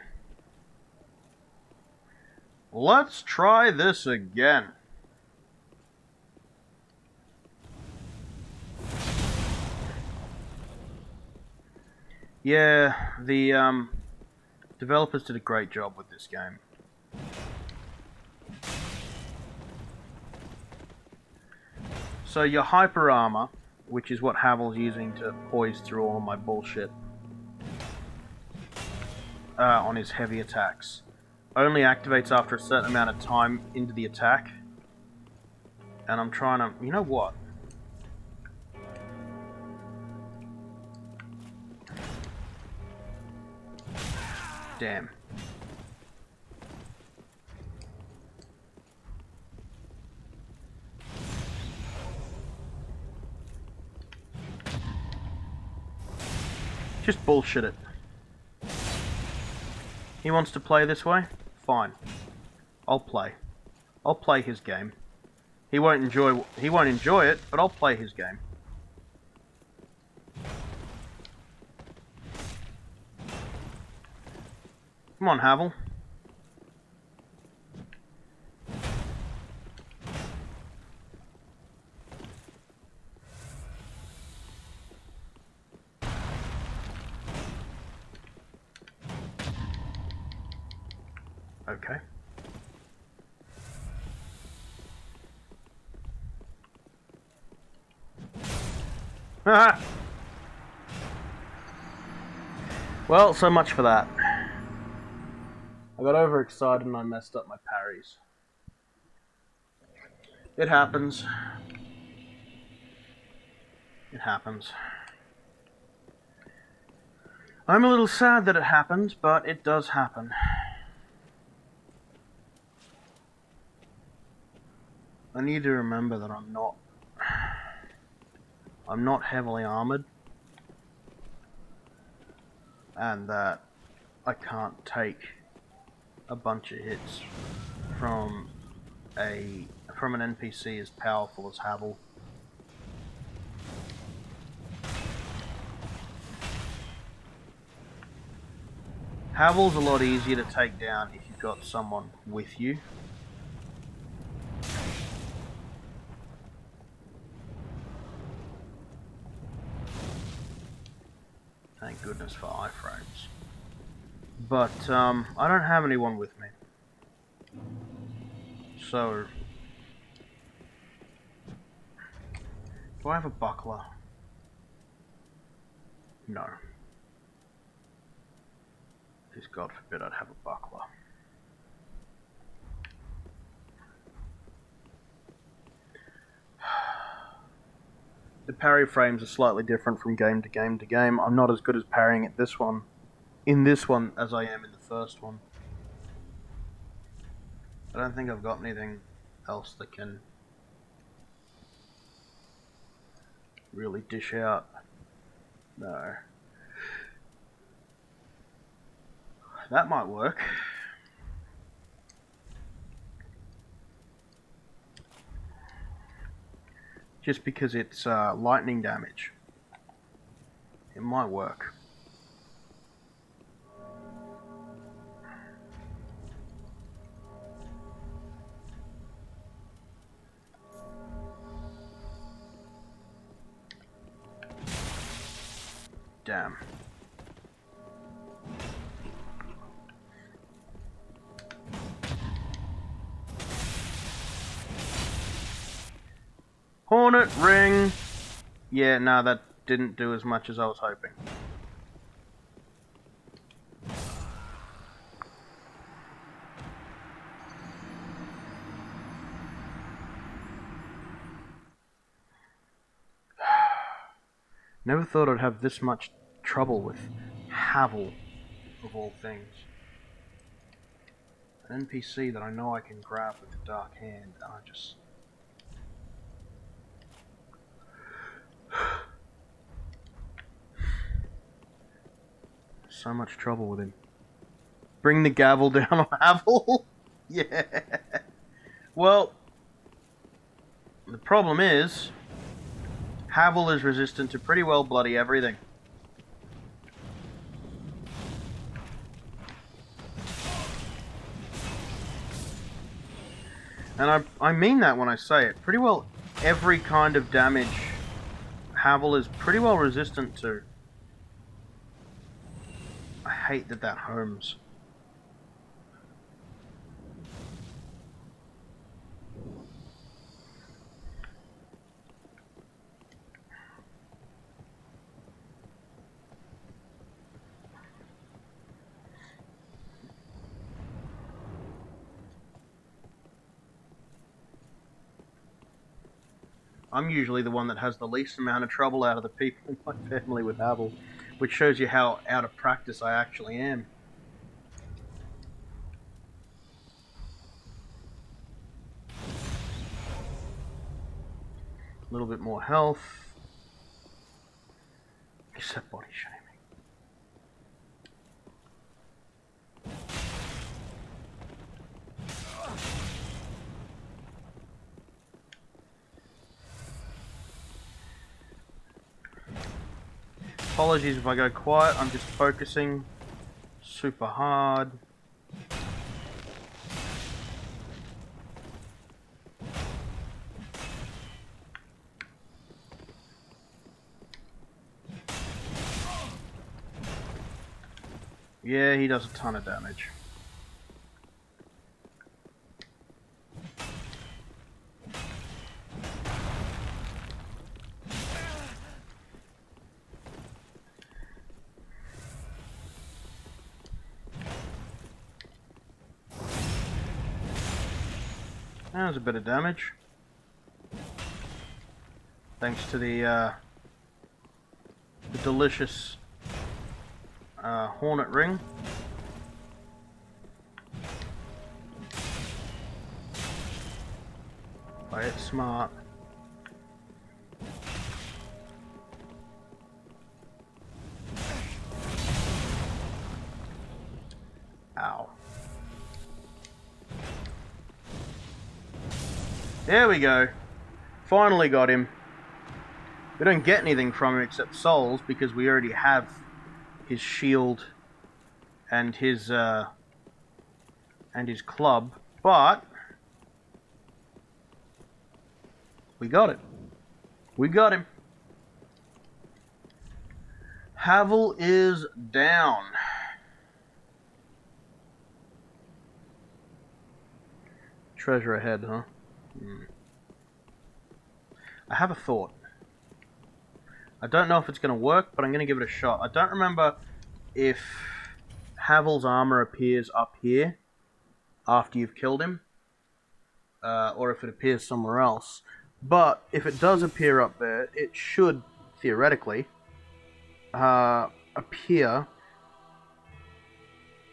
Let's try this again. Yeah, the developers did a great job with this game. So your hyper armor, which is what Havel's using to poise through all of my bullshit on his heavy attacks, only activates after a certain amount of time into the attack. And I'm trying to... You know what? Damn. Just bullshit it. He wants to play this way? Fine. I'll play. I'll play his game. He won't enjoy it, but I'll play his game. Come on, Havel. Okay. Haha! Well, so much for that. I got overexcited and I messed up my parries. It happens. It happens. I'm a little sad that it happened, but it does happen. I need to remember that I'm not heavily armored, and that I can't take a bunch of hits from an NPC as powerful as Havel. Havel's a lot easier to take down if you've got someone with you. Thank goodness for iframes. But I don't have anyone with me. So, do I have a buckler? No. Because God forbid I'd have a buckler. The parry frames are slightly different from game to game to game. I'm not as good as parrying at this one, in this one, as I am in the first one. I don't think I've got anything else that can really dish out. No. That might work. Just because it's lightning damage. It might work. Damn. Hornet Ring! Yeah, no, that didn't do as much as I was hoping. Never thought I'd have this much trouble with Havel, of all things. An NPC that I know I can grab with the Dark Hand, and I just... So much trouble with him. Bring the gavel down on Havel? Yeah. Well, the problem is, Havel is resistant to pretty well bloody everything. And I mean that when I say it. Pretty well every kind of damage Havel is pretty well resistant to. I hate that homes. I'm usually the one that has the least amount of trouble out of the people in my family with Havel, which shows you how out of practice I actually am. A little bit more health. Except body shaming. Apologies if I go quiet, I'm just focusing super hard. Yeah, he does a ton of damage. That was a bit of damage. Thanks to the delicious Hornet Ring. Play it smart. Ow. There we go. Finally got him. We don't get anything from him except souls because we already have his shield and his club, but we got it. We got him. Havel is down. Treasure ahead, huh? I have a thought. I don't know if it's going to work, but I'm going to give it a shot. I don't remember if Havel's armor appears up here after you've killed him, or if it appears somewhere else. But if it does appear up there, it should, theoretically, appear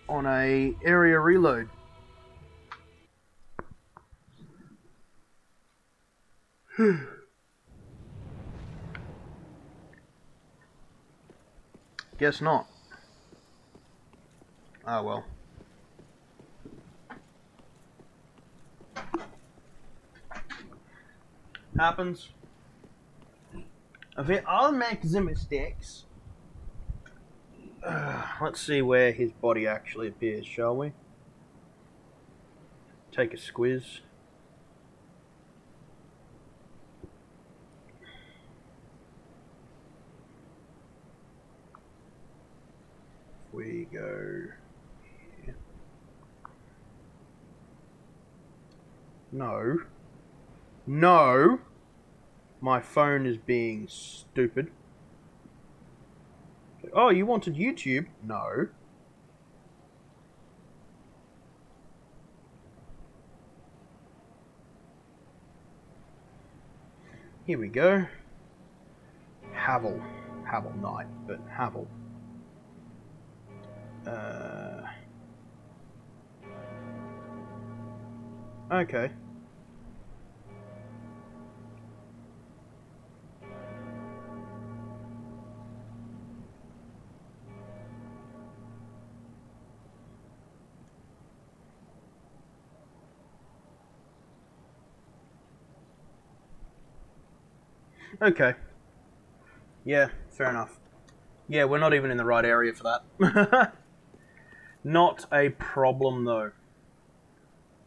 on a area reload. Guess not. Ah, well. Happens. We all make the mistakes. Let's see where his body actually appears, shall we? Take a squiz. We go here. No. No! My phone is being stupid. Oh, you wanted YouTube? No. Here we go. Havel. Havel Knight, but Havel. Okay. Okay. Yeah, fair enough. Yeah, we're not even in the right area for that. Not a problem, though.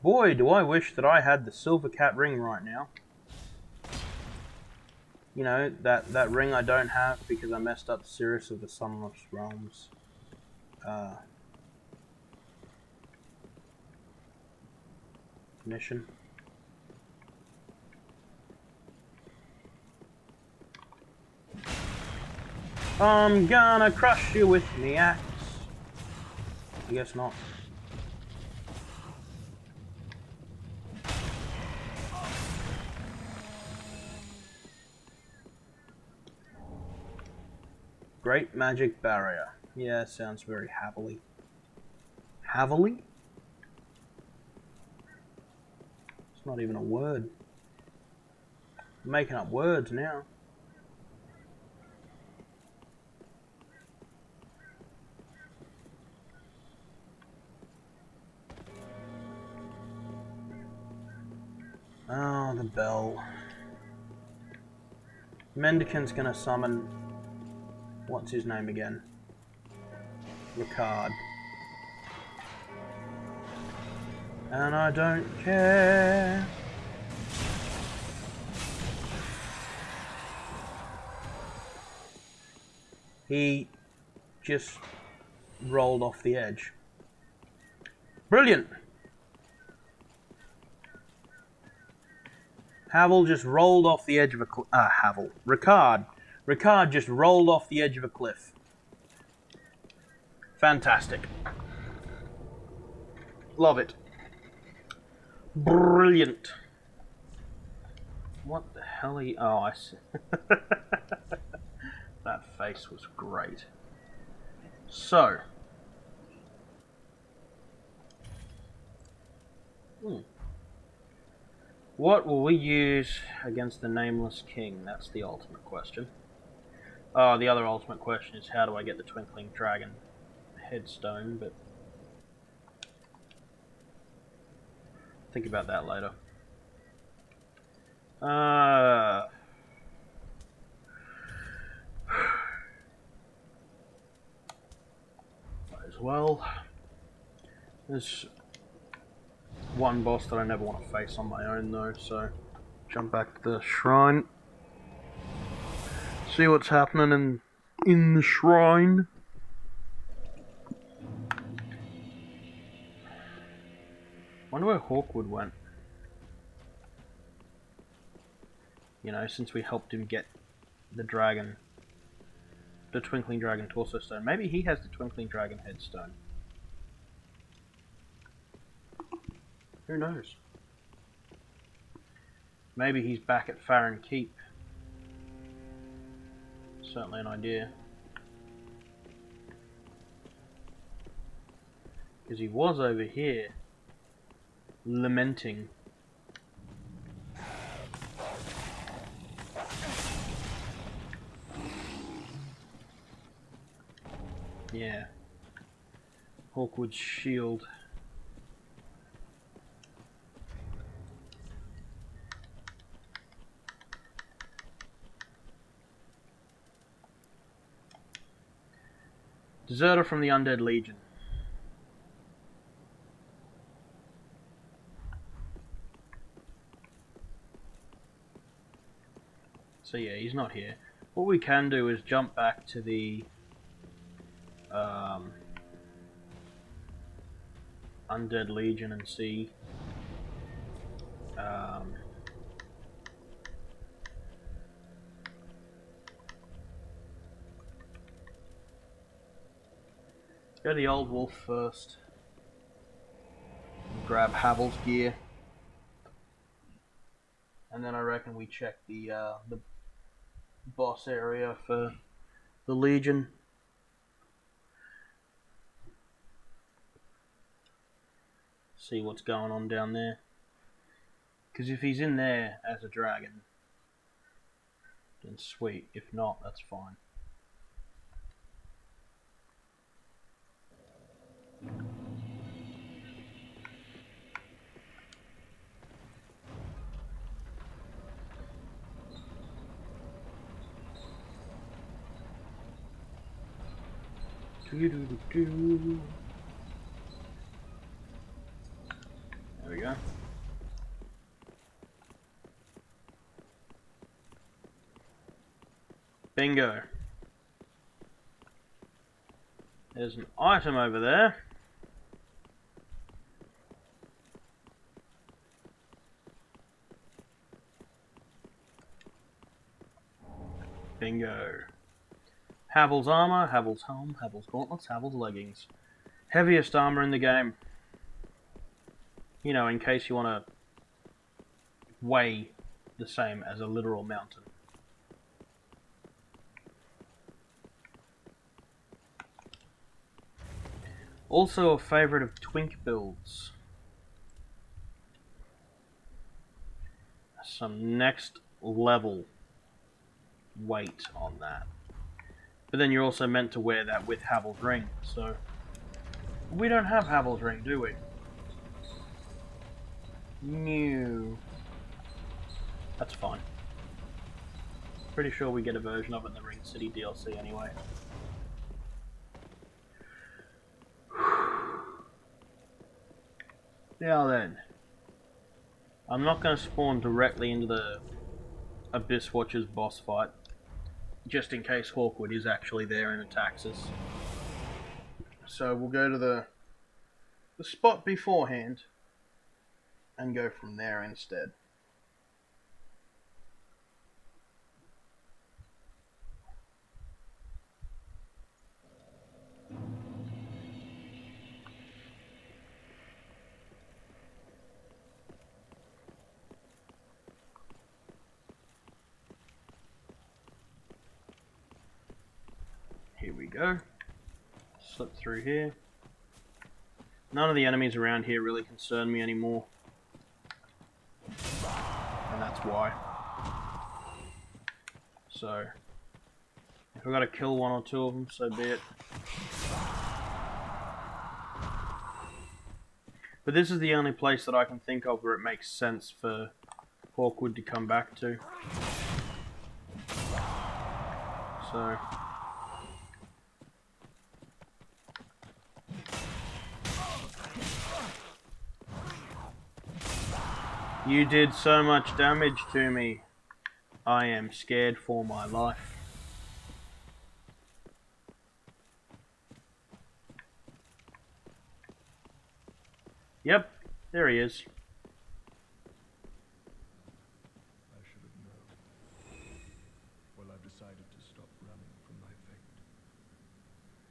Boy, do I wish that I had the Silver Cat ring right now. You know, that ring I don't have because I messed up Cirrus of the Sunless Realms. Mission. I'm gonna crush you with me axe. I guess not. Great magic barrier. Yeah, sounds very Havel-y. Havel-y? It's not even a word. I'm making up words now. Oh, the bell. Mendicant's gonna summon... What's his name again? Ricard. And I don't care. He just rolled off the edge. Brilliant! Havel just rolled off the edge of a cliff. Havel. Ricard. Ricard just rolled off the edge of a cliff. Fantastic. Love it. Brilliant. What the hell are you... Oh, I see. That face was great. So. What will we use against the Nameless King? That's the ultimate question. Oh, the other ultimate question is how do I get the Twinkling Dragon headstone, but... think about that later. As well. There's one boss that I never want to face on my own though, so jump back to the shrine. See what's happening in the shrine. Wonder where Hawkwood went. You know, since we helped him get the dragon, the Twinkling Dragon Torso Stone. Maybe he has the Twinkling Dragon Headstone. Who knows? Maybe he's back at Farron Keep. Certainly an idea. Because he was over here, lamenting. Yeah. Hawkwood's shield. Deserter from the Undead Legion. So yeah, he's not here. What we can do is jump back to the Undead Legion and see let's go to the Old Wolf first. Grab Havel's gear. And then I reckon we check the boss area for the Legion. See what's going on down there. Because if he's in there as a dragon, then sweet. If not, that's fine. There we go. Bingo. There's an item over there. Bingo. Havel's armor, Havel's helm, Havel's gauntlets, Havel's leggings. Heaviest armor in the game. You know, in case you want to weigh the same as a literal mountain. Also a favourite of Twink builds. Some next level weight on that. But then you're also meant to wear that with Havel's ring, so... We don't have Havel's ring, do we? No. That's fine. Pretty sure we get a version of it in the Ring City DLC anyway. Now then. I'm not going to spawn directly into the Abyss Watcher's boss fight, just in case Hawkwood is actually there and attacks us. So we'll go to the spot beforehand and go from there instead. Here we go. Slip through here. None of the enemies around here really concern me anymore. And that's why. So, if I've got to kill one or two of them, so be it. But this is the only place that I can think of where it makes sense for Hawkwood to come back to. So... You did so much damage to me. I am scared for my life. Yep, there he is. I should have known. Well, I've decided to stop running from my fate.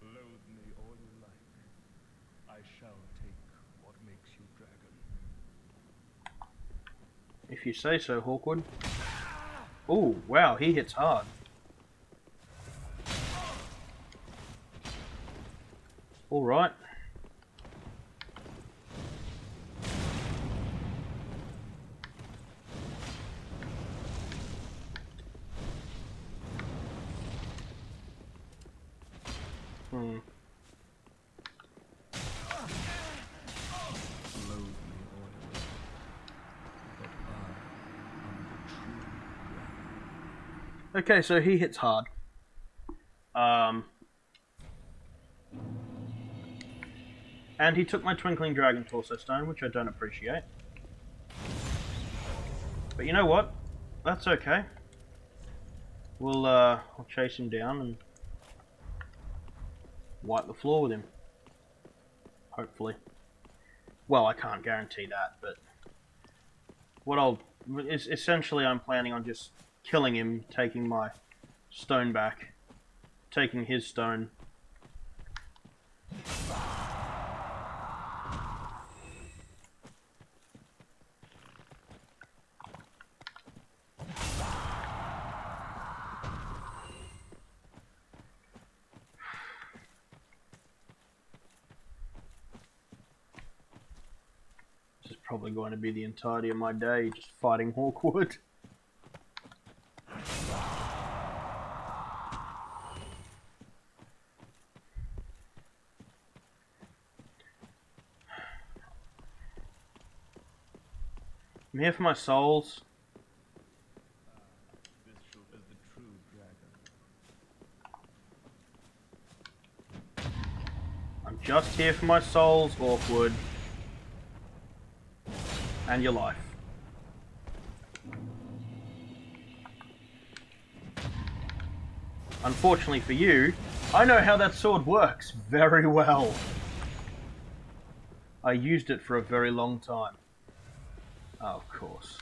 Loathe me all you like. I shall take what makes you dragon. If you say so, Hawkwood. Ooh, wow, he hits hard. Alright. Hmm. Loathe me all you like. But I am the true dragon. Okay, so he hits hard. And he took my Twinkling Dragon Torso Stone, which I don't appreciate. But you know what? That's okay. We'll chase him down and wipe the floor with him. Hopefully. Well, I can't guarantee that, but what essentially I'm planning on just killing him, taking my stone back, taking his stone. This is probably going to be the entirety of my day, just fighting Hawkwood. I'm here for my souls. This is the true dragon. I'm just here for my souls, Hawkwood. And your life. Unfortunately for you, I know how that sword works very well. I used it for a very long time. Oh, of course.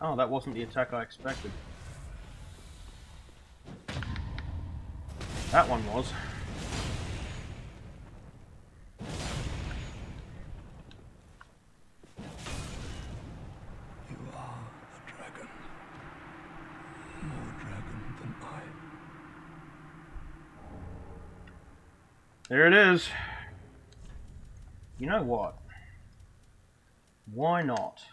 Oh, that wasn't the attack I expected. That one was. You are a dragon. More dragon than I. There it is. You know what? Why not?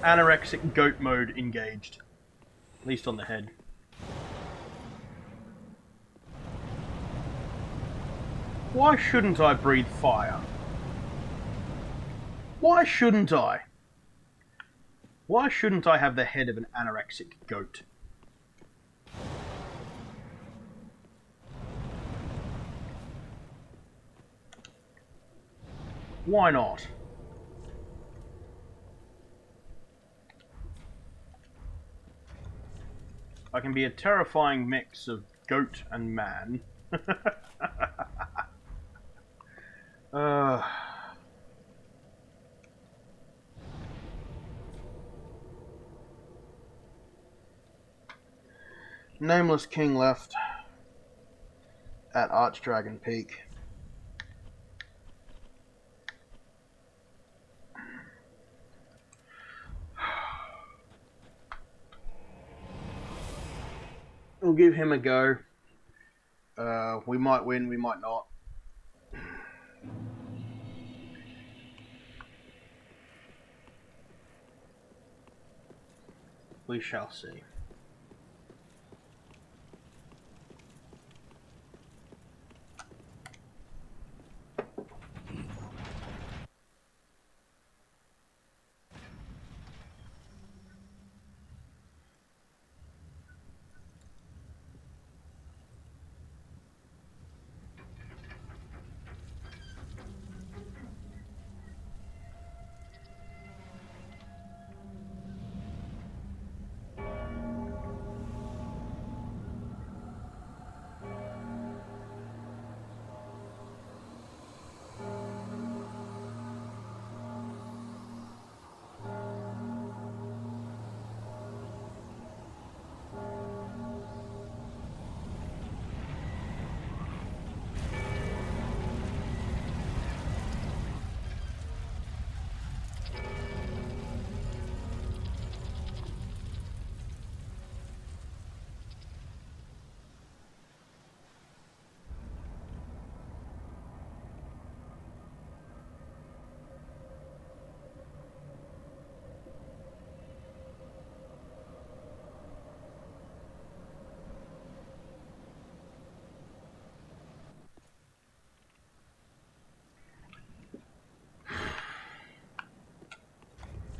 Anorexic goat mode engaged. At least on the head. Why shouldn't I breathe fire? Why shouldn't I? Why shouldn't I have the head of an anorexic goat? Why not? I can be a terrifying mix of goat and man. uh, Nameless King left at Archdragon Peak. We'll give him a go. We might win, we might not. We shall see.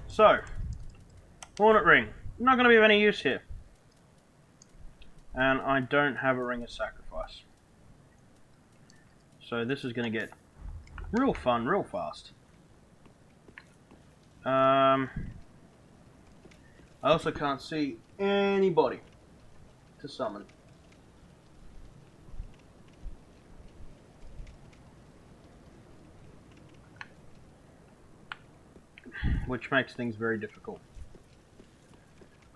So, Hornet Ring. Not going to be of any use here. And I don't have a Ring of Sacrifice. So this is going to get real fun real fast. I also can't see anybody to summon. Which makes things very difficult.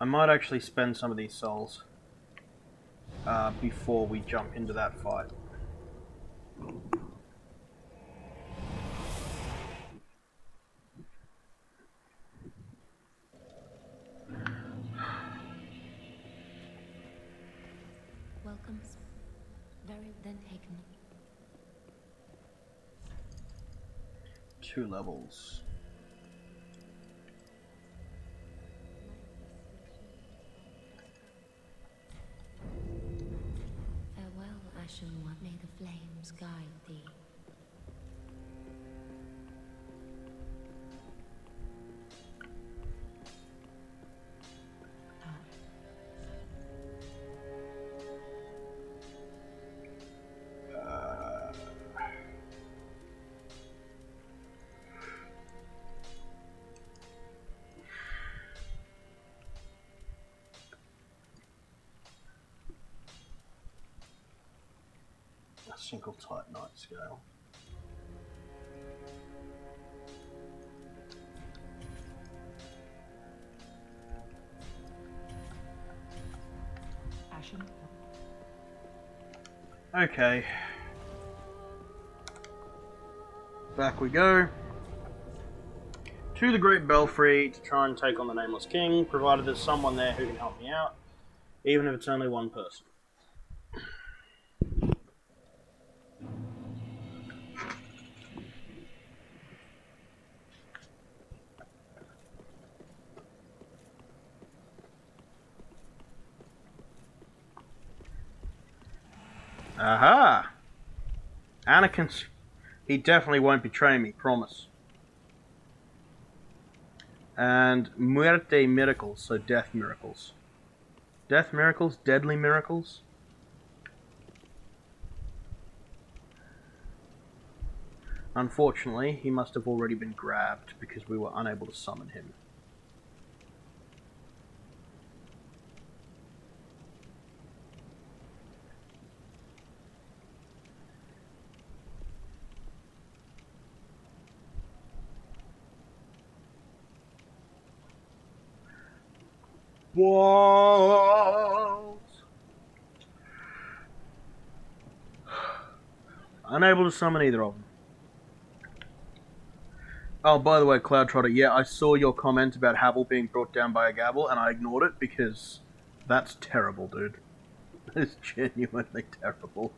I might actually spend some of these souls before we jump into that fight. Welcome. Very then taken. 2 levels. Farewell, Ashen One. May the flames guide thee. A single type night scale. Ashen. Okay. Back we go. To the Great Belfry to try and take on the Nameless King, provided there's someone there who can help me out. even if it's only one person. Aha! Anakin's... He definitely won't betray me, promise. And muerte miracles, so death miracles. Death miracles? Deadly miracles? Unfortunately, he must have already been grabbed because we were unable to summon him. Walls! Unable to summon either of them. Oh, by the way, Cloud Trotter, yeah, I saw your comment about Havel being brought down by a gavel, and I ignored it because that's terrible, dude. That is genuinely terrible.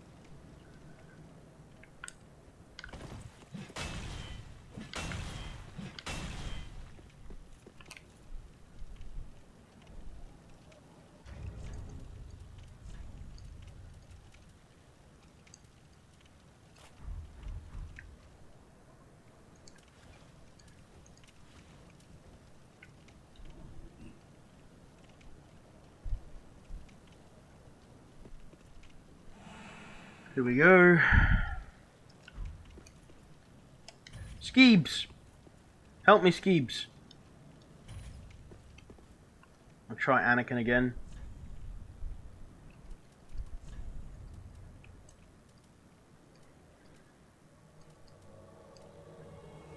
Here we go. Skeebs! Help me, Skeebs. I'll try Anakin again.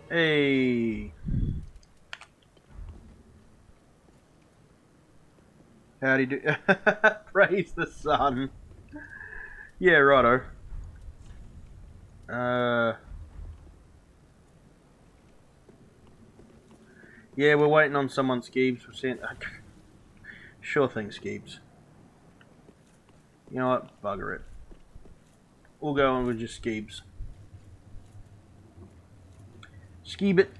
Hey! Howdy do? Praise the sun. Yeah, righto. Yeah, we're waiting on someone, Skeebs. We're seeing... Sure thing, Skeebs. You know what? Bugger it. We'll go on with just Skeebs. Skeeb it.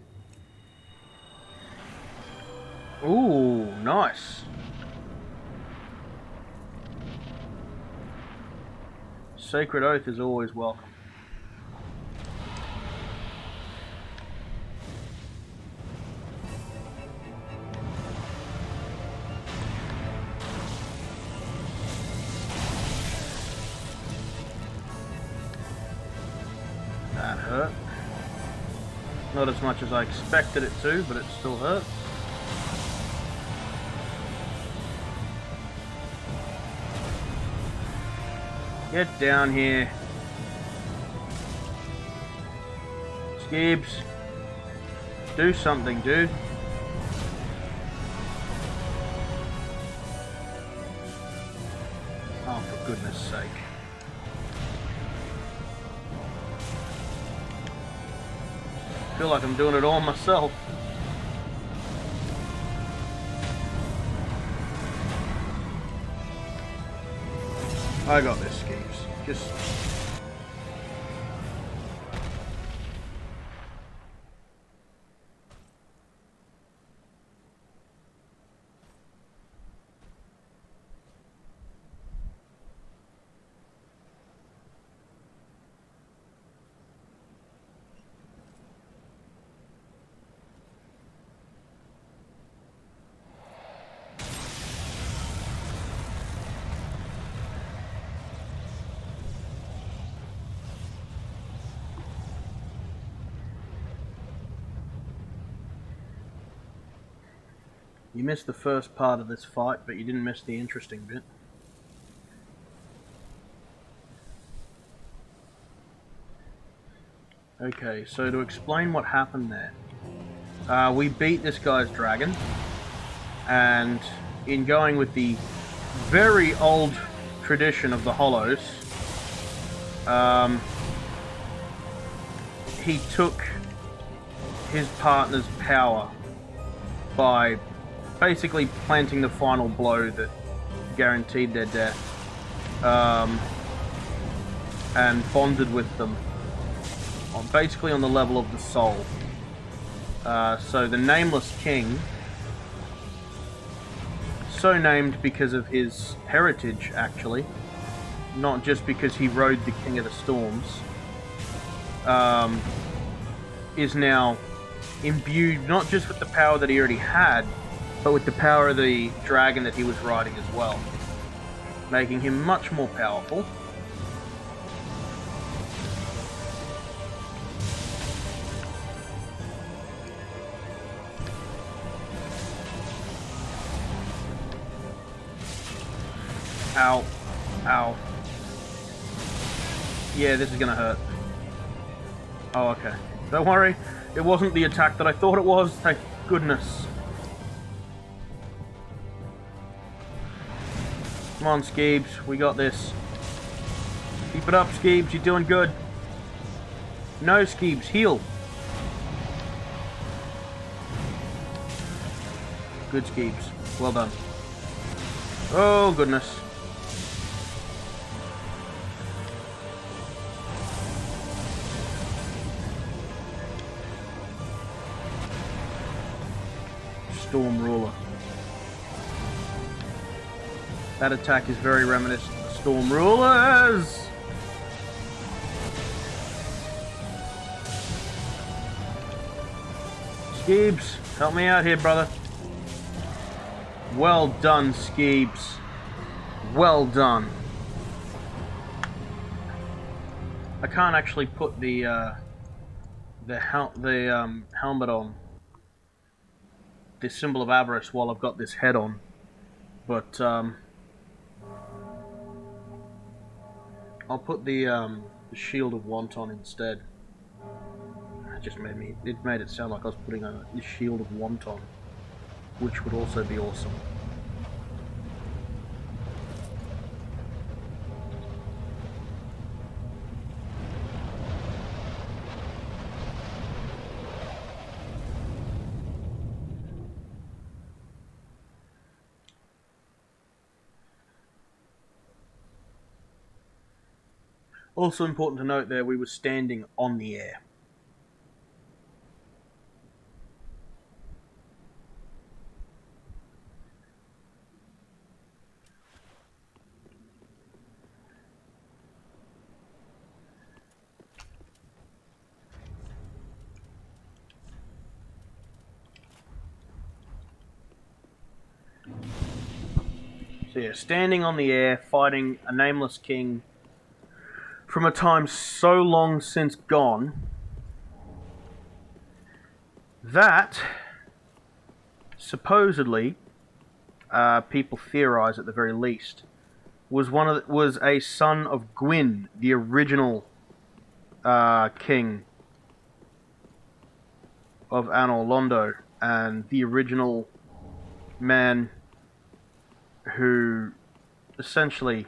Ooh, nice. Sacred Oath is always welcome. That hurt. Not as much as I expected it to, but it still hurt. Get down here. Skeebs. Do something, dude. Oh, for goodness sake. I feel like I'm doing it all myself. I got this, Skeebs. Just... You missed the first part of this fight, but you didn't miss the interesting bit. Okay, so to explain what happened there. We beat this guy's dragon, and in going with the very old tradition of the Hollows, he took his partner's power by basically planting the final blow that guaranteed their death, and bonded with them, basically on the level of the soul. So the Nameless King, so named because of his heritage, actually, not just because he rode the King of the Storms, is now imbued not just with the power that he already had, but with the power of the dragon that he was riding as well, making him much more powerful. Ow. Ow. Yeah, this is gonna hurt. Oh, okay. Don't worry. It wasn't the attack that I thought it was. Thank goodness. Come on, Skeebs. We got this. Keep it up, Skeebs. You're doing good. No, Skeebs. Heal. Good, Skeebs. Well done. Oh, goodness. Storm Ruler. That attack is very reminiscent of the Storm Rulers! Skeebs, help me out here, brother. Well done, Skeebs. Well done. I can't actually put the helmet on, the symbol of avarice, while I've got this head on, but I'll put the shield of want on instead. It made it sound like I was putting on the shield of want on, which would also be awesome. Also important to note there, we were standing on the air. So yeah, standing on the air, fighting a nameless king from a time so long since gone that supposedly, people theorize at the very least, was a son of Gwyn, the original king of Anor Londo, and the original man who essentially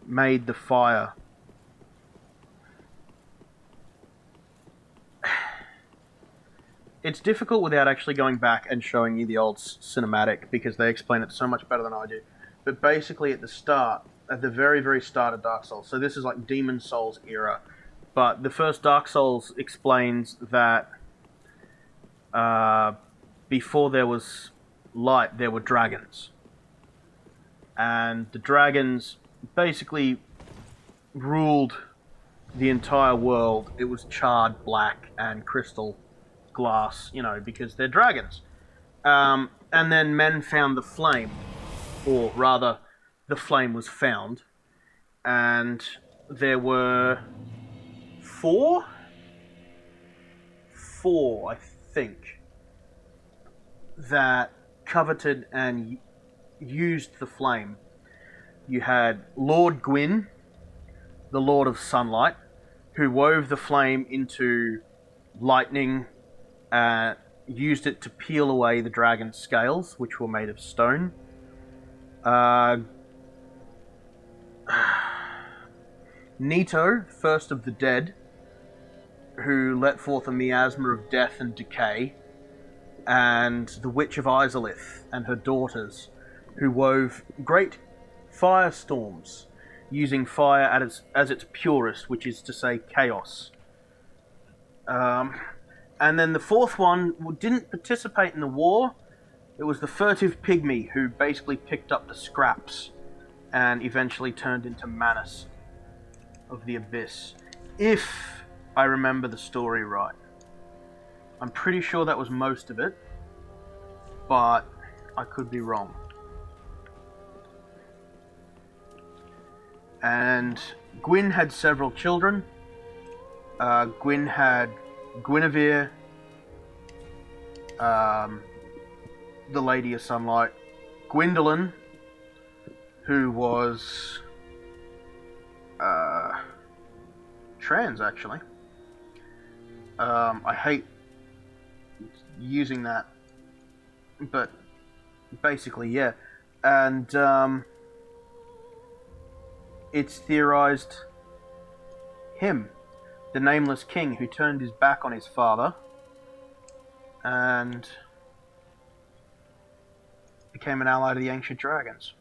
made the fire. It's difficult without actually going back and showing you the old cinematic, because they explain it so much better than I do. But basically at the very, very start of Dark Souls, so this is like Demon Souls era, but the first Dark Souls explains that before there was light, there were dragons. And the dragons basically ruled the entire world. It was charred black and crystal glass, because they're dragons. And then men found the flame, or rather, the flame was found, and there were four, I think, that coveted and used the flame. You had Lord Gwyn, the Lord of Sunlight, who wove the flame into lightning, used it to peel away the dragon's scales, which were made of stone. Nito, first of the dead, who let forth a miasma of death and decay, and the Witch of Izalith and her daughters, who wove great firestorms, using fire as its purest, which is to say chaos. And then the fourth one didn't participate in the war. It was the furtive pygmy who basically picked up the scraps and eventually turned into Manus of the Abyss. If I remember the story right. I'm pretty sure that was most of it, but I could be wrong. And Gwyn had several children. Gwyn had Guinevere, the Lady of Sunlight, Gwendolyn, who was trans, actually. I hate using that, but basically, yeah. And it's theorized him, the nameless king who turned his back on his father and became an ally to the ancient dragons.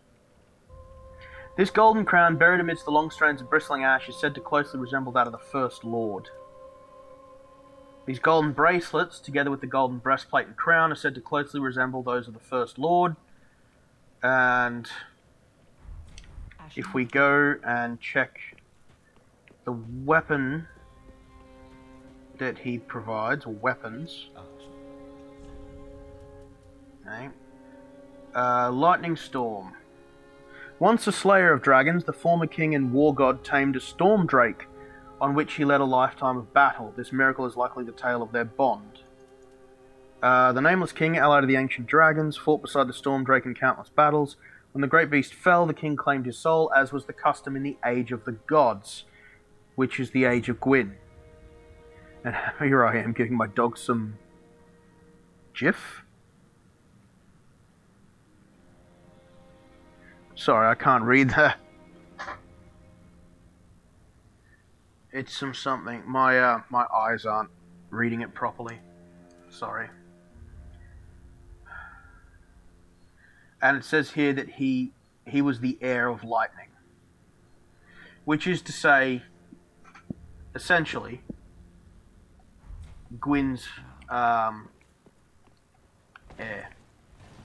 This golden crown, buried amidst the long strands of bristling ash, is said to closely resemble that of the First Lord. These golden bracelets, together with the golden breastplate and crown, are said to closely resemble those of the First Lord. And if we go and check the weapon that he provides, or weapons, okay. Lightning Storm. Once a slayer of dragons, the former king and war god tamed a storm drake, on which he led a lifetime of battle. This miracle is likely the tale of their bond. The nameless king, allied to the ancient dragons, fought beside the storm drake in countless battles. When the great beast fell, the king claimed his soul, as was the custom in the Age of the Gods, which is the Age of Gwyn. And here I am giving my dog some Jif. Sorry, I can't read that. It's something. My eyes aren't reading it properly. Sorry. And it says here that he was the heir of lightning, which is to say, essentially, Gwyn's heir,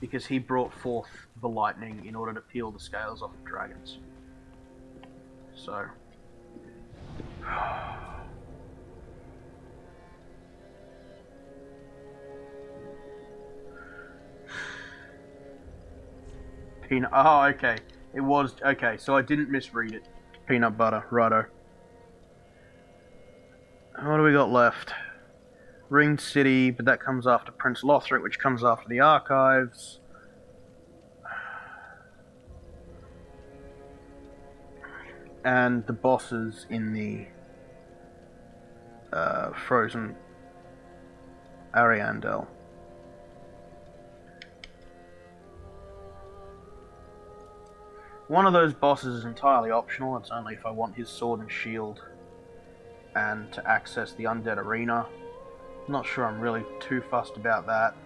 because he brought forth the lightning in order to peel the scales off of dragons. So. Peanut. Oh, okay. It was. Okay, so I didn't misread it. Peanut butter. Righto. What do we got left? Ringed City, but that comes after Prince Lothric, which comes after the Archives. And the bosses in the Frozen Ariandel. One of those bosses is entirely optional. It's only if I want his sword and shield and to access the Undead Arena. Not sure I'm really too fussed about that.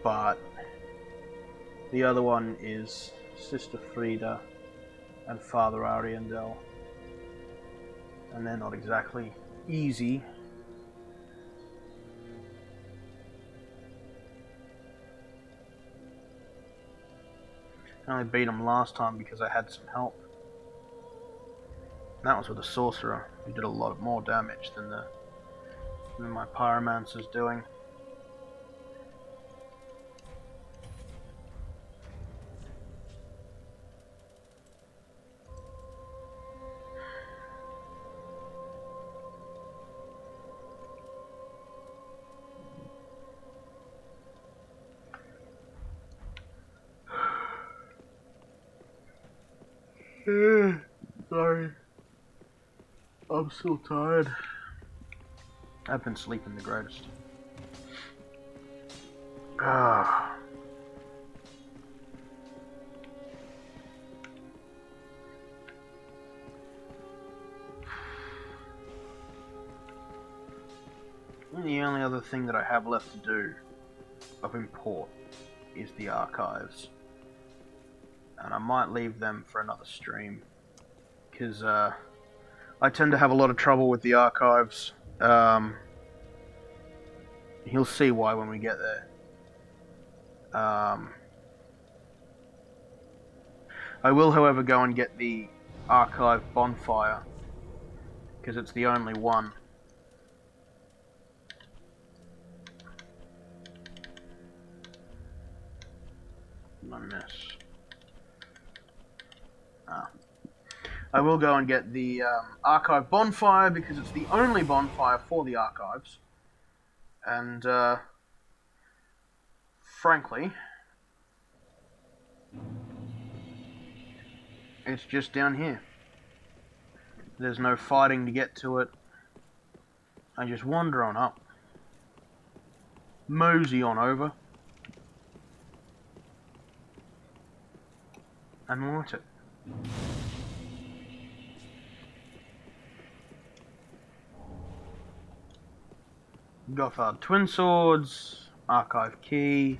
But the other one is Sister Frida and Father Ariandel. And they're not exactly easy. I only beat him last time because I had some help. And that was with a sorcerer who did a lot more damage than my pyromancer's doing. Sorry. I'm so tired. I've been sleeping the greatest. Ah. And the only other thing that I have left to do of import is the Archives. and I might leave them for another stream, because I tend to have a lot of trouble with the archives. You'll see why when we get there. I will, however, go and get the archive bonfire, because it's the only one. I miss. I will go and get the archive bonfire, because it's the only bonfire for the archives. And, frankly, it's just down here. There's no fighting to get to it. I just wander on up. Mosey on over. And light it. Gothard Twin Swords. Archive Key.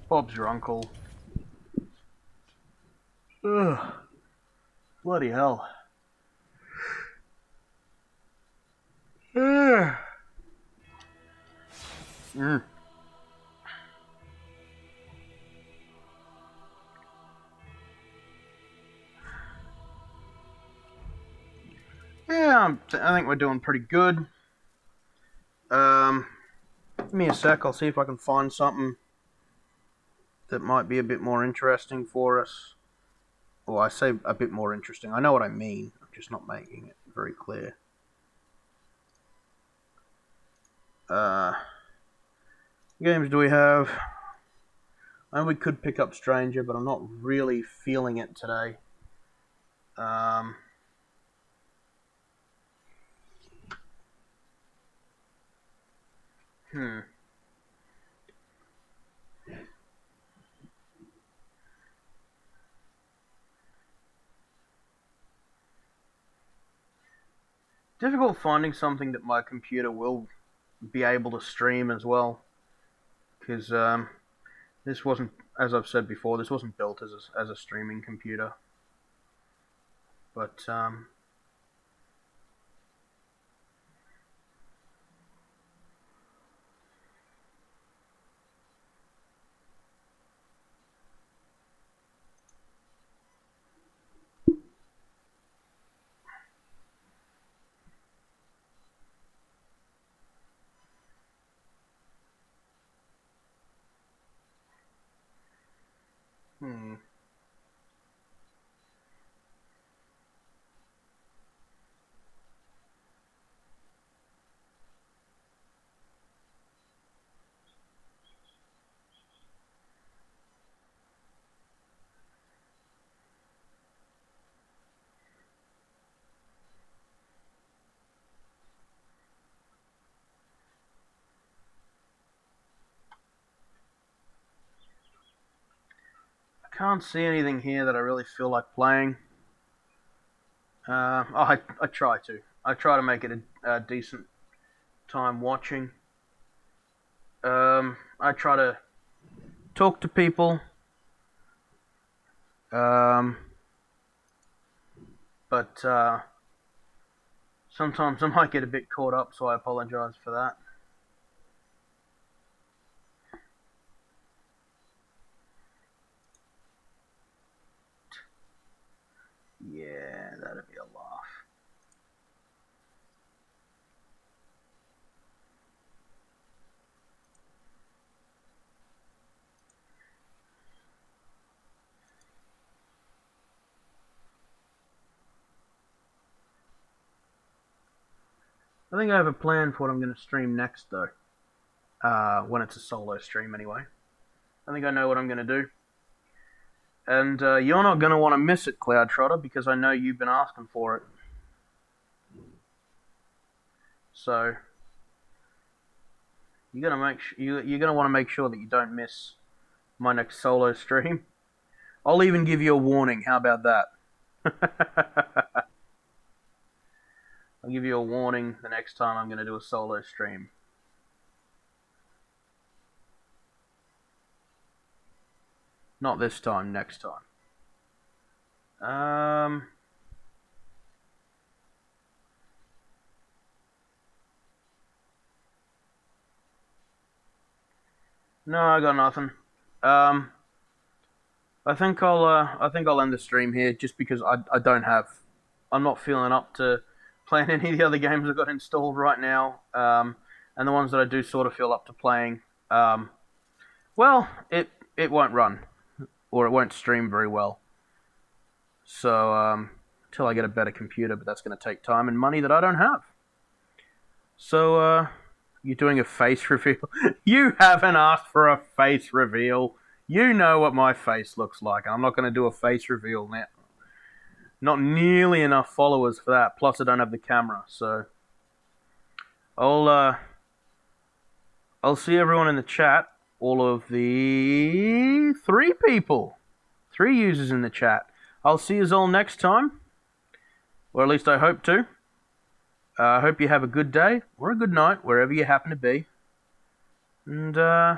Bob's your uncle. Ugh. Bloody hell. Mm. Yeah, I think we're doing pretty good. Give me a sec, I'll see if I can find something that might be a bit more interesting for us. Well, I say a bit more interesting. I know what I mean. I'm just not making it very clear. Games do we have? And we could pick up Stranger, but I'm not really feeling it today. Difficult finding something that my computer will be able to stream as well, because this wasn't, as I've said before, this wasn't built as a streaming computer. But I can't see anything here that I really feel like playing. I try to. I try to make it a decent time watching. I try to talk to people. But sometimes I might get a bit caught up, so I apologize for that. Yeah, that'd be a laugh. I think I have a plan for what I'm going to stream next, though. When it's a solo stream, anyway. I think I know what I'm going to do. And you're not going to want to miss it, Cloud Trotter, because I know you've been asking for it. So you're going to want to make sure that you don't miss my next solo stream. I'll even give you a warning. How about that? I'll give you a warning the next time I'm going to do a solo stream. Not this time, next time. No, I got nothing. I think I'll end the stream here just because I'm not feeling up to playing any of the other games I've got installed right now. And the ones that I do sort of feel up to playing, well, it won't run or it won't stream very well. So until I get a better computer, but that's going to take time and money that I don't have. So you're doing a face reveal. You haven't asked for a face reveal. You know what my face looks like. I'm not going to do a face reveal now. Not nearly enough followers for that. Plus, I don't have the camera, so I'll see everyone in the chat. All of the 3 people, 3 users in the chat. I'll see you all next time, or at least I hope to. I hope you have a good day or a good night wherever you happen to be, and yeah,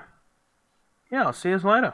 I'll see you later.